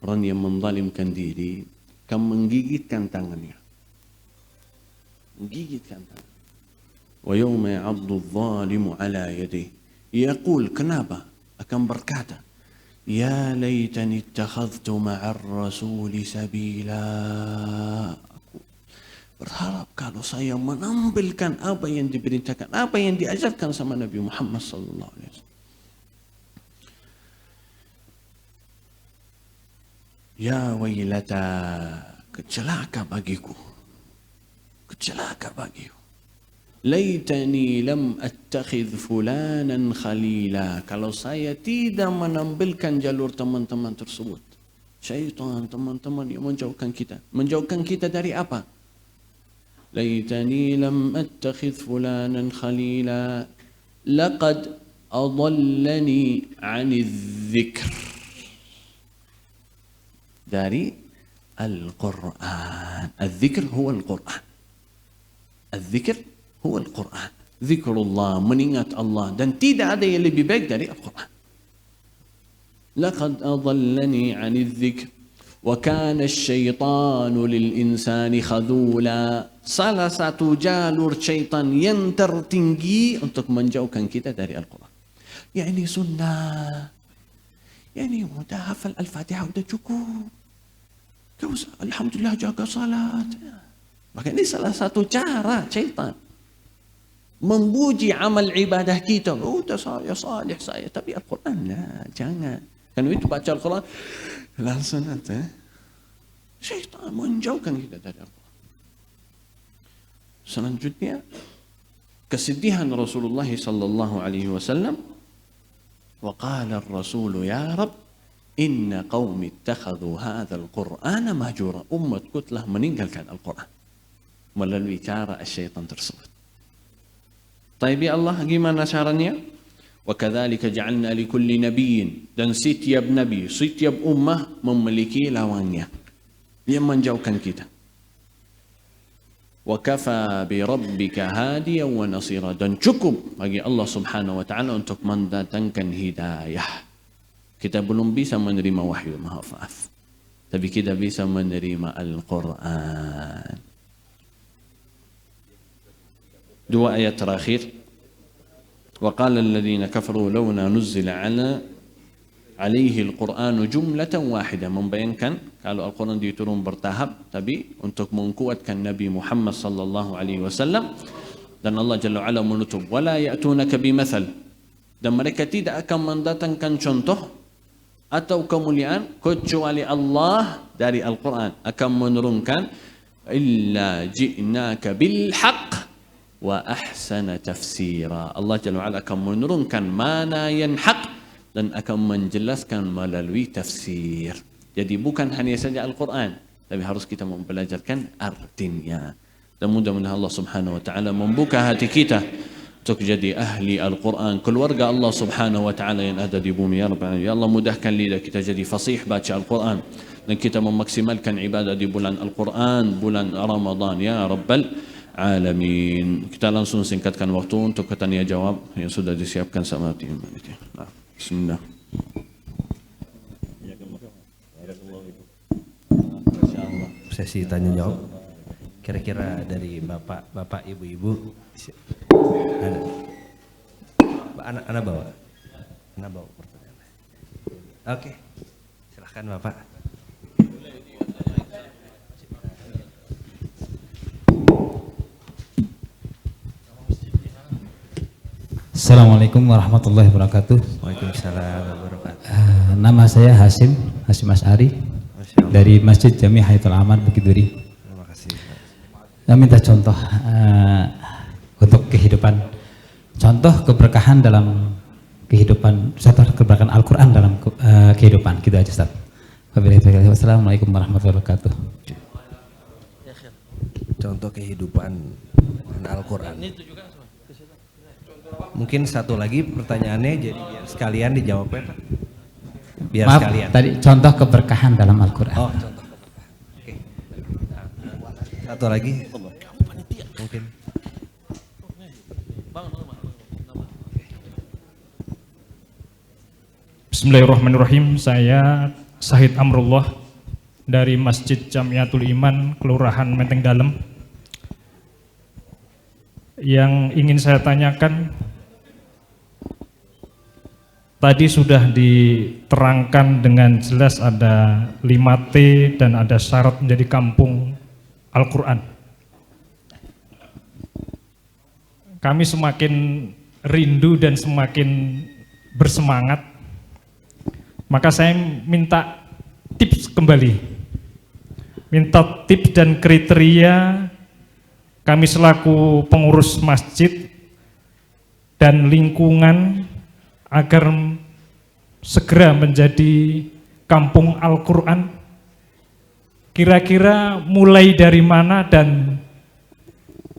Orang yang menzalimkan diri akan menggigitkan tangannya. Menggigitkan tangan. Wa yawma ya'addu adh-dhalimu 'ala yadayhi. Yaqul, kenapa? Akan berkata, ya laitani ittakhadhtu ma'ar rasuli sabila. Berharap kalau saya menambilkan apa yang diperintahkan, apa yang diajarkan sama Nabi Muhammad sallallahu alaihi wasallam. Ya wailata, kecelaka bagiku. Kecelaka bagiku. Laitani lam attakhidh fulanan khalila. Kalau saya tidak menambilkan jalur teman-teman tersebut. Syaitan, teman-teman yang menjauhkan kita. Menjauhkan kita dari apa? ليتني لم أتخذ فلانا خليلا لقد أضلني عن الذكر dari Al-Quran. الذكر هو القرآن. الذكر هو القرآن. ذكر الله, mengingat Allah, dan tidak ada yang lebih baik dari Al-Quran. لقد أضلني عن الذكر وكان الشيطان للإنسان خذولا. Salah satu jalur syaitan yang tertinggi untuk menjauhkan kita dari Al-Quran. Ya ini sunnah. Ya ini udah hafal Al-Fatihah udah cukup. Gak usah, alhamdulillah jaga salat. Maka ini salah satu cara syaitan membuji amal ibadah kita. Udah saya salih saya, tapi Al-Quran lah, jangan. Kan itu baca Al-Quran langsung nanti syaitan menjauhkan kita dari Al-Quran. Selanjutnya kesedihan Rasulullah sallallahu alaihi wasallam. Wa qala ar-rasul ya rab inna qaumi ittakhadhu hadzal qur'ana mahjura. Umatku telah meninggalkan Al-Quran melalui cara syaitan tersebut. Tapi Allah gimana caranya? Wa kadzalika ja'alna likulli nabiyyin, dan setiap nabi, setiap ummah memiliki lawannya yang menjauhkan kita. Wa kafa bi rabbika hadiyan wa nasira, dan cukup bagi Allah Subhanahu wa taala untuk mendatangkan hidayah. Kita belum bisa menerima wahyu, maaf. Tapi kita bisa menerima Al-Quran. Dua ayat terakhir. Wa qala alladhina kafaru lawla nuzzila alaihi al-Qur'anu jumlatan wahidah, membayangkan kalau Al-Quran diturun bertahap, tapi untuk menguatkan Nabi Muhammad sallallahu alaihi wasallam. Dan Allah Jalla wa'ala menutup, wala ya'tunaka bimathal, dan mereka tidak akan mendatangkan contoh atau kemuliaan kecuali Allah dari Al-Quran akan menurunkan illa ji'naka bil haqq wa ahsana tafsira. Allah Jalla wa'ala akan menurunkan mana yang hak dan akan menjelaskan melalui tafsir. Jadi bukan hanya saja Al-Quran, tapi harus kita mempelajarkan artinya. Dan mudah-mudahan Allah Subhanahu wa taala membuka hati kita untuk jadi ahli Al-Quran, keluarga Allah Subhanahu wa taala yang ada di bumi. Ya Rabbal alamin. Ya Allah, mudahkan lidah kita jadi fasih baca Al-Quran, dan kita memaksimalkan ibadah di bulan Al-Quran, bulan Ramadan. Ya Rabbal alamin. Kita langsung singkatkan waktu untuk tanya jawab yang sudah disiapkan sama tim. Bismillah. Sesi tanya jawab. Kira-kira dari bapak, ibu-ibu ada. Anak bawa pertanyaan. Oke, silahkan bapak. Assalamualaikum warahmatullahi wabarakatuh. Waalaikumsalam warahmatullahi wabarakatuh. Nama saya Hasim As'ari dari Masjid Jami Hayatul Aman Bukit Duri. Terima kasih. Saya minta contoh untuk kehidupan, contoh keberkahan dalam kehidupan, contoh keberkahan Al-Quran dalam kehidupan, gitu aja Ustaz. Wassalamualaikum warahmatullahi wabarakatuh. Contoh kehidupan Al-Quran. Mungkin satu lagi pertanyaannya, jadi biar sekalian dijawabnya Pak. Biar Maaf, sekalian. tadi contoh keberkahan dalam Al-Quran. Oh, contoh keberkahan. Oke. Satu lagi. Mungkin. Bismillahirrahmanirrahim. Saya Sahid Amrullah dari Masjid Jamiatul Iman, Kelurahan Menteng Dalem. Yang ingin saya tanyakan, tadi sudah diterangkan dengan jelas ada 5T dan ada syarat menjadi kampung Al-Quran. Kami semakin rindu dan semakin bersemangat, maka saya minta tips kembali, minta tips dan kriteria kami selaku pengurus masjid dan lingkungan agar segera menjadi kampung Al-Quran. Kira-kira mulai dari mana dan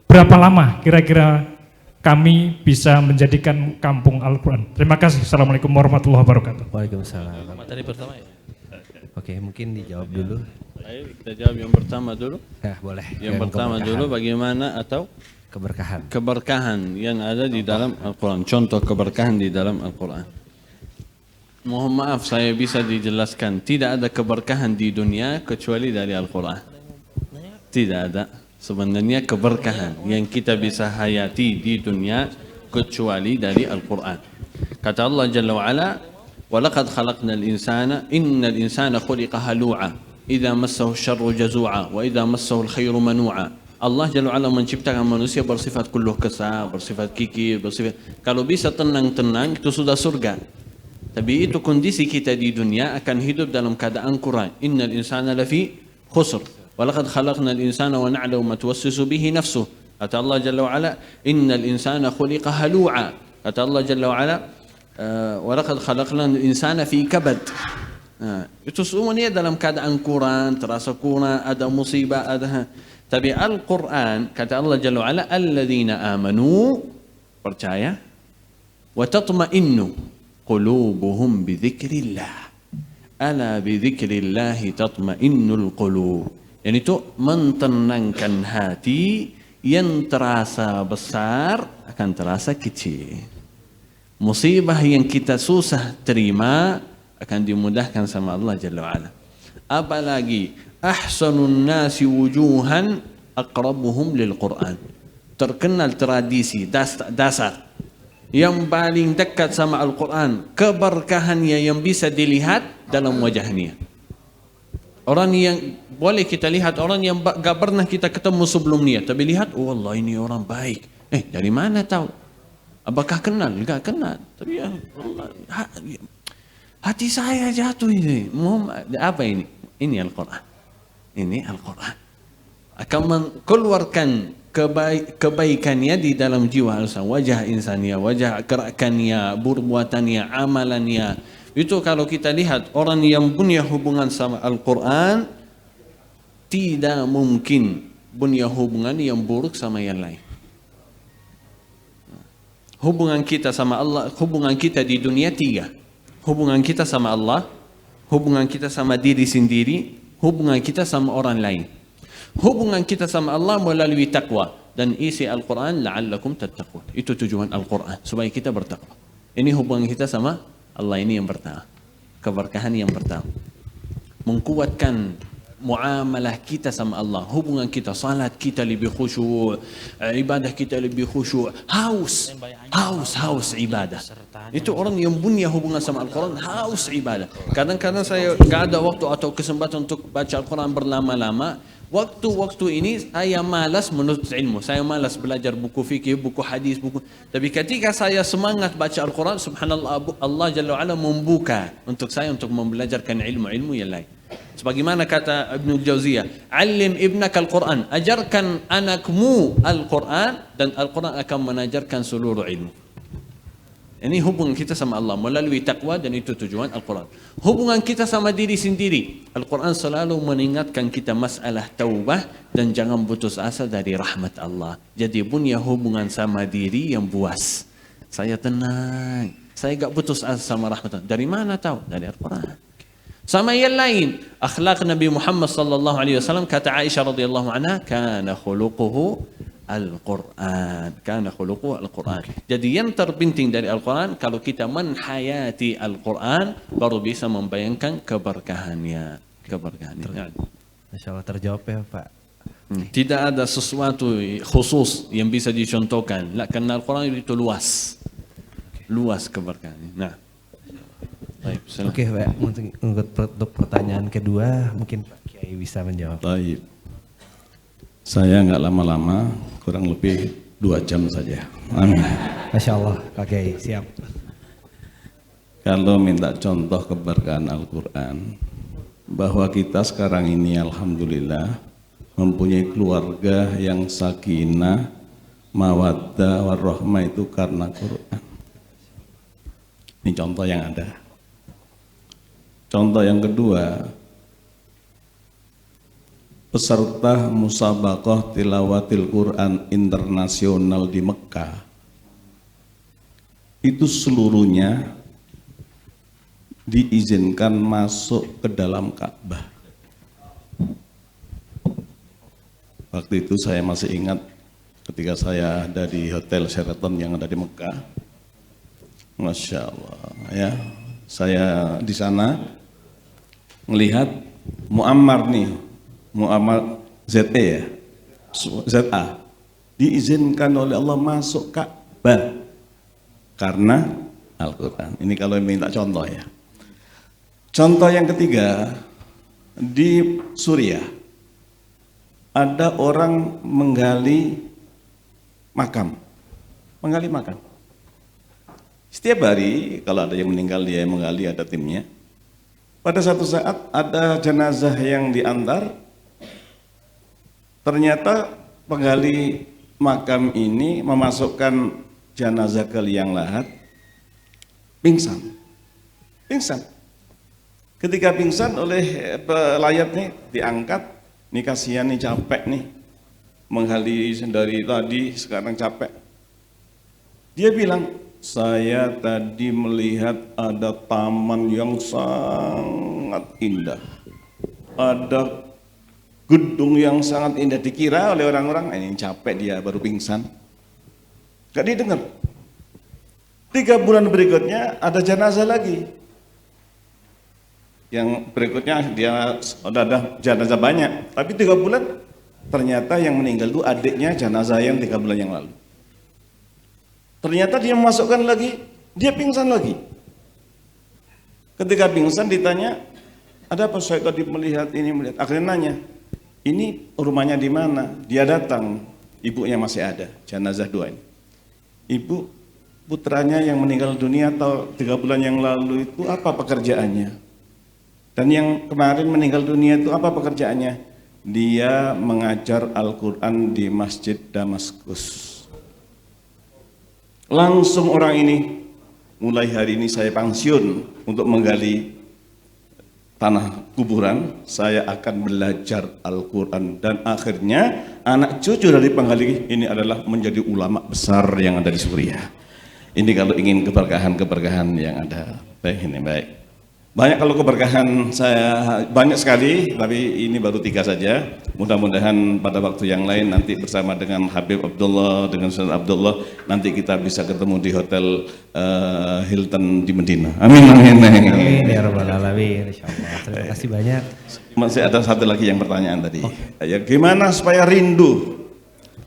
berapa lama kira-kira kami bisa menjadikan kampung Al-Quran? Terima kasih. Assalamualaikum warahmatullahi wabarakatuh. Waalaikumsalam. Materi pertama ya? Oke, mungkin dijawab dulu. Ayo kita jawab yang pertama dulu. Ya, boleh. Yang pertama dulu bagaimana atau keberkahan. keberkahan yang ada di dalam Al-Quran. Contoh keberkahan di dalam Al-Quran. Mohon maaf saya bisa dijelaskan. Tidak ada keberkahan di dunia kecuali dari Al-Quran. Tidak ada sebenarnya keberkahan yang kita bisa hayati di dunia kecuali dari Al-Quran. Kata Allah Jalla wa'ala, وَلَقَدْ خَلَقْنَا الْإِنسَانَ إِنَّ الْإِنسَانَ خُلِقَ هَلُوعًا إِذَا مَسَّهُ الشَّرُّ جَزُوعًا وَإِذَا مَسَّهُ الْخَيْرُ مَنُوعًا. Allah Jalla wa'ala menciptakan manusia bersifat kulluh kesah, bersifat kikir, bersifat, kalau bisa tenang-tenang itu sudah surga. Tapi itu kondisi kita di dunia akan hidup dalam keadaan kurang. Innal insana lafi khusr. Walaqad khalaqnal insana wa na'lamu ma tuwassisu bihi nafsuh. Kata Allah Jalla wa'ala, innal insana khuliqa halu'a. Kata Allah Jalla wa'ala, walaqad khalaqnal insana fi kabad. Itu semuanya dalam keadaan kurang, terasa kurang, ada musibah, ada. Tapi Al-Quran, kata Allah Jalla wa'ala, alladzina amanu, percaya, wa tatma'innu qulubuhum bidzikrillah. Ala bidzikrillahi tatma'innul qulub. Yang itu mentenangkan hati, yang terasa besar akan terasa kecil. Musibah yang kita susah terima akan dimudahkan sama Allah Jalla wa'ala. Apalagi ahsanun nasi wujuhan aqrabuhum lil Quran. Terkenal tradisi dasar yang paling dekat sama Al-Quran, keberkahannya yang bisa dilihat dalam wajahnya. Orang yang boleh kita lihat, orang yang gak pernah kita ketemu sebelumnya, tapi lihat, oh Allah ini orang baik. Dari mana tahu? Apakah kenal? Gak kenal. Tapi ya Allah, hati saya jatuh ini. Apa ini? Ini Al-Quran. Ini Al-Quran. Akan mengeluarkan kebaikannya di dalam jiwa insan, wajah insannya, wajah gerakannya, perbuatannya, amalannya. Itu kalau kita lihat orang yang punya hubungan sama Al-Quran, tidak mungkin punya hubungan yang buruk sama yang lain. Hubungan kita sama Allah, hubungan kita di dunia tiga. Hubungan kita sama Allah, hubungan kita sama diri sendiri, hubungan kita sama orang lain. Hubungan kita sama Allah melalui takwa, dan isi Al-Quran la'allakum tattaqun. Itu tujuan Al-Quran, supaya kita bertakwa. Ini hubungan kita sama Allah, ini yang pertama. Keberkahan yang pertama. Mengkuatkan muamalah kita sama Allah. Hubungan kita, salat kita lebih khusyuk, ibadah kita lebih khusyuk. Haus ibadah. Itu orang yang punya hubungan sama Al-Quran, haus ibadah. Kadang-kadang saya gak ada waktu atau kesempatan untuk baca Al-Quran berlama-lama. Waktu-waktu ini saya malas menuntut ilmu, saya malas belajar buku fikih, buku hadis, buku. Tapi ketika saya semangat baca Al-Quran, subhanallah, Allah Jalla wa'ala membuka untuk saya untuk membelajarkan ilmu-ilmu yang lain. Sebagaimana kata Ibnu Jauziyah, "Alim ibnaka Al-Quran", ajarkan anakmu Al-Quran dan Al-Quran akan mengajarkan seluruh ilmu. Ini hubungan kita sama Allah melalui takwa dan itu tujuan Al-Quran. Hubungan kita sama diri sendiri. Al-Quran selalu mengingatkan kita masalah taubah dan jangan putus asa dari rahmat Allah. Jadi punya hubungan sama diri yang puas. Saya tenang. Saya gak putus asa sama rahmat Allah. Dari mana tahu? Dari Al-Quran. Sama yang lain, akhlak Nabi Muhammad sallallahu alaihi wasallam, kata Aisyah radhiyallahu anha, kana khuluquhu Al-Quran. Kana khuluquhu Al-Quran. Jadi yang terpenting dari Al-Quran, kalau kita menhayati Al-Quran, baru bisa membayangkan keberkahannya. Masya Allah, terjawab ya Pak. Tidak ada sesuatu khusus yang bisa dicontohkan. Karena Al-Quran itu luas. Luas keberkahannya. Nah. Baik, Oke Pak, untuk pertanyaan kedua, mungkin Pak Kiai bisa menjawab. Baik. Saya nggak lama-lama, kurang lebih 2 jam saja. Amin. Masya Allah, Pak Kiai, siap. Kalau minta contoh keberkahan Al-Quran, bahwa kita sekarang ini alhamdulillah mempunyai keluarga yang sakinah, mawaddah, warahmah itu karena Quran. Ini contoh yang ada. Contoh yang kedua, peserta musabaqah tilawatil Quran internasional di Mekah itu seluruhnya diizinkan masuk ke dalam Ka'bah. Waktu itu saya masih ingat ketika saya ada di Hotel Sheraton yang ada di Mekah. Masya Allah ya, saya di sana melihat Muammar nih, Muammar ZE ya, ZA diizinkan oleh Allah masuk Ka'bah karena Al-Quran. Ini kalau minta contoh ya. Contoh yang ketiga, di Suriah ada orang menggali makam. Setiap hari kalau ada yang meninggal dia menggali, ada timnya. Pada satu saat ada jenazah yang diantar, ternyata penggali makam ini memasukkan jenazah ke liang lahat, pingsan. Ketika pingsan oleh pelayat nih diangkat, nih kasihan nih, capek nih, menggali dari tadi sekarang capek. Dia bilang, saya tadi melihat ada taman yang sangat indah, ada gedung yang sangat indah. Dikira oleh orang-orang ini capek, dia baru pingsan, gak didengar. 3 bulan berikutnya ada jenazah lagi, yang berikutnya dia ada jenazah banyak, tapi 3 bulan ternyata yang meninggal itu adiknya jenazah yang 3 bulan yang lalu. Ternyata dia memasukkan lagi, dia pingsan lagi. Ketika pingsan ditanya, ada apa? Saya tadi melihat ini, melihat. Akhirnya nanya, ini rumahnya di mana? Dia datang, ibunya masih ada, jenazah 2 ini. Ibu, putranya yang meninggal dunia atau 3 bulan yang lalu itu apa pekerjaannya? Dan yang kemarin meninggal dunia itu apa pekerjaannya? Dia mengajar Al-Quran di Masjid Damaskus. Langsung orang ini, mulai hari ini saya pensiun untuk menggali tanah kuburan, saya akan belajar Al-Quran. Dan akhirnya anak cucu dari penggali ini adalah menjadi ulama besar yang ada di Suriah. Ini kalau ingin keberkahan-keberkahan yang ada. Baik, ini baik. Banyak kalau keberkahan saya banyak sekali, tapi ini baru 3 saja. Mudah-mudahan pada waktu yang lain nanti bersama dengan Habib Abdullah, dengan Ustaz Abdullah, nanti kita bisa ketemu di Hotel Hilton di Medina. Amin, amin, amin. Amin ya rabbal alamin, insyaallah. Terima kasih banyak. Masih ada satu lagi yang pertanyaan tadi. Ya, gimana supaya rindu?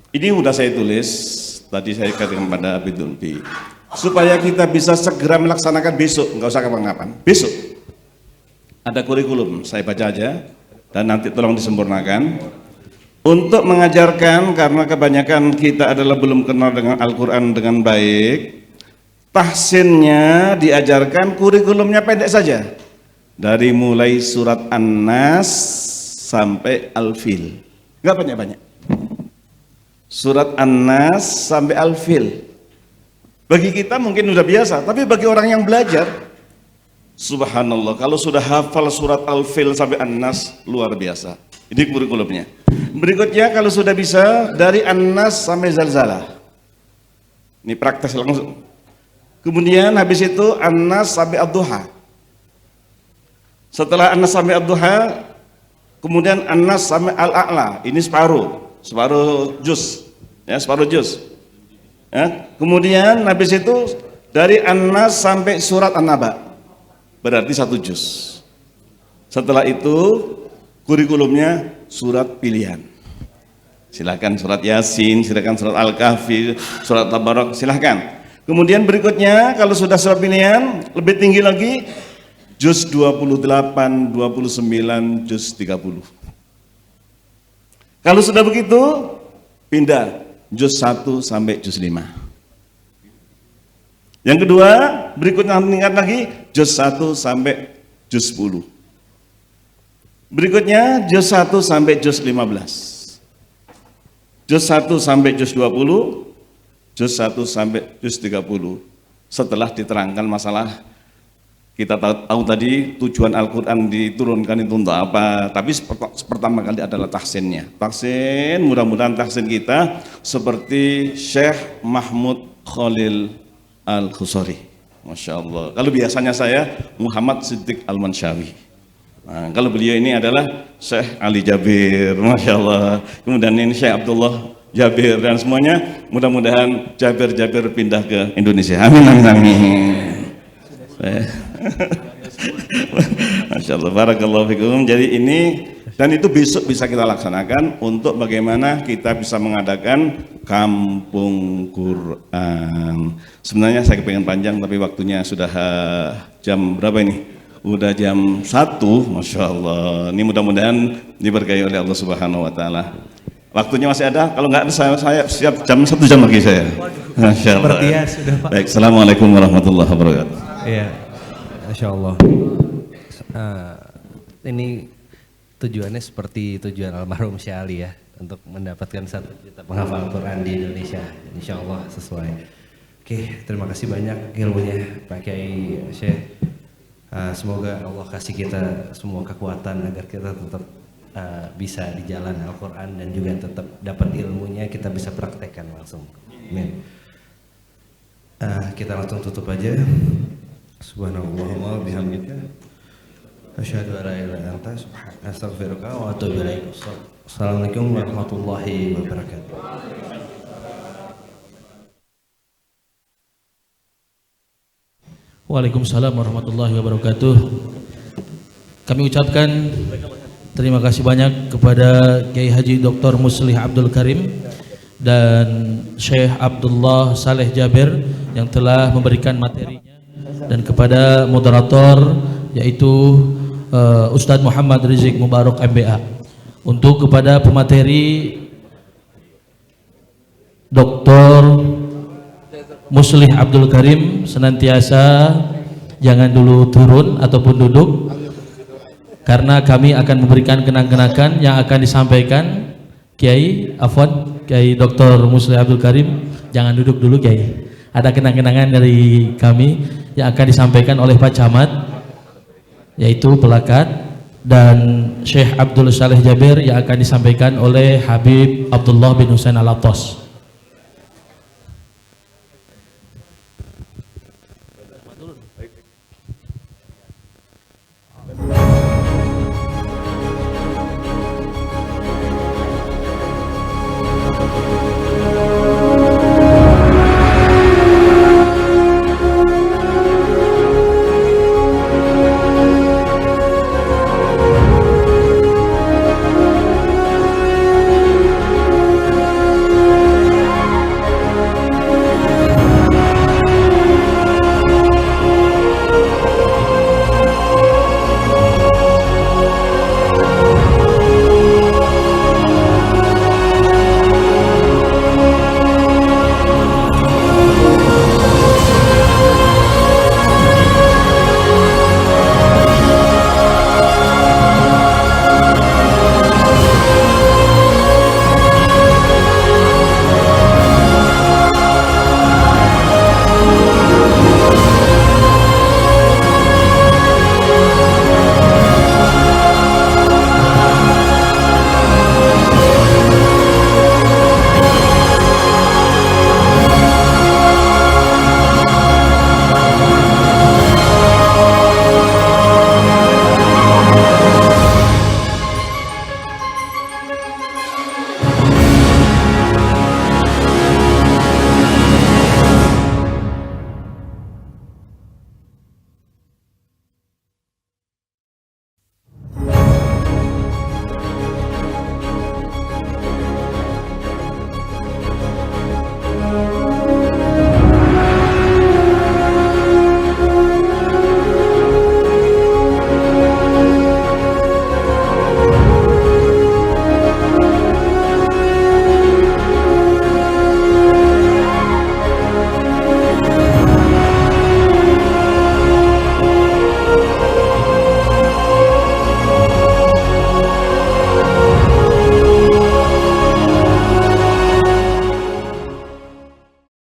Ini udah saya tulis, tadi saya katakan pada Habib Dulfi, supaya kita bisa segera melaksanakan besok, nggak usah kapan-kapan. Besok ada kurikulum, saya baca aja dan nanti tolong disempurnakan. untuk mengajarkan, karena kebanyakan kita adalah belum kenal dengan Al-Quran dengan baik, tahsinnya diajarkan kurikulumnya pendek saja, dari mulai surat An-Nas sampai Al-Fil, nggak banyak-banyak. Surat An-Nas sampai Al-Fil. Bagi kita mungkin sudah biasa, tapi bagi orang yang belajar, subhanallah, kalau sudah hafal surat Al-Fil sampai An-Nas, luar biasa. Ini kurikulumnya. Berikutnya kalau sudah bisa dari An-Nas sampai Zalzalah. Ini praktek langsung. Kemudian habis itu An-Nas sampai Ad-Duha. Setelah An-Nas sampai Ad-Duha, kemudian An-Nas sampai Al-A'la. Ini separuh juz. Ya, separuh juz. Ya, kemudian habis itu dari An-Nas sampai surat An-Naba. Berarti 1 juz. Setelah itu kurikulumnya surat pilihan. Silakan surat Yasin, silakan surat Al-Kahfi, surat Tabarak, silakan. Kemudian berikutnya kalau sudah surat pilihan, lebih tinggi lagi, juz 28, 29, juz 30. Kalau sudah begitu, pindah juz 1 sampai juz 5. Yang kedua, berikutnya meningkat lagi, juz 1 sampai juz 10. Berikutnya juz 1 sampai juz 15. Juz 1 sampai juz 20, juz 1 sampai juz 30. Setelah diterangkan masalah, kita tahu tadi tujuan Al-Quran diturunkan itu untuk apa, tapi pertama kali adalah tahsinnya. Tahsin, mudah-mudahan tahsin kita seperti Syekh Mahmud Khalil Al-Khusari, Masya Allah. Kalau biasanya saya Muhammad Siddiq Al-Manshawi. Nah, kalau beliau ini adalah Syekh Ali Jabir, Masya Allah. Kemudian ini Syekh Abdullah Jabir, dan semuanya mudah-mudahan Jabir pindah ke Indonesia. Amin, amin, amin. Masya Allah, barakallahu fikum. Jadi ini, dan itu besok bisa kita laksanakan untuk bagaimana kita bisa mengadakan kampung Quran. Sebenarnya saya kepengen panjang, tapi waktunya sudah jam berapa ini? Udah jam 1, Masya Allah. Ini mudah-mudahan diberkahi oleh Allah Subhanahu Wa Taala. Waktunya masih ada, kalau nggak saya siap jam 1 jam lagi saya. Masya Allah. Seperti ya sudah Pak. Baik, Assalamualaikum warahmatullahi wabarakatuh. Iya, Masya Allah. Ini tujuannya seperti tujuan almarhum Syekh Ali ya, untuk mendapatkan 1 juta penghafal Quran di Indonesia. Insya Allah sesuai. Oke, terima kasih banyak ilmunya Pak Kiai Syekh. Semoga Allah kasih kita semua kekuatan agar kita tetap bisa di jalan Al-Quran, dan juga tetap dapat ilmunya, kita bisa praktekkan langsung. Amin. Kita langsung tutup aja. Subhanallah bihamdika asyhadu an la ilaha illa anta astaghfiruka wa atubu ilaik. Assalamualaikum warahmatullahi wabarakatuh. Waalaikumsalam warahmatullahi wabarakatuh. Kami ucapkan terima kasih banyak kepada Kiai Haji Dr. Muslih Abdul Karim dan Syekh Abdullah Saleh Jabir yang telah memberikan materinya, dan kepada moderator yaitu Ustadz Muhammad Rizik Mubarak MBA. Untuk kepada pemateri Dr. Muslih Abdul Karim, senantiasa jangan dulu turun ataupun duduk, karena kami akan memberikan kenang-kenangan yang akan disampaikan Kiai Dr. Muslih Abdul Karim. Jangan duduk dulu Kiai, ada kenang-kenangan dari kami yang akan disampaikan oleh Pak Camat, yaitu pelakat, dan Syekh Abdul Saleh Jabir yang akan disampaikan oleh Habib Abdullah bin Husain Al-Attas.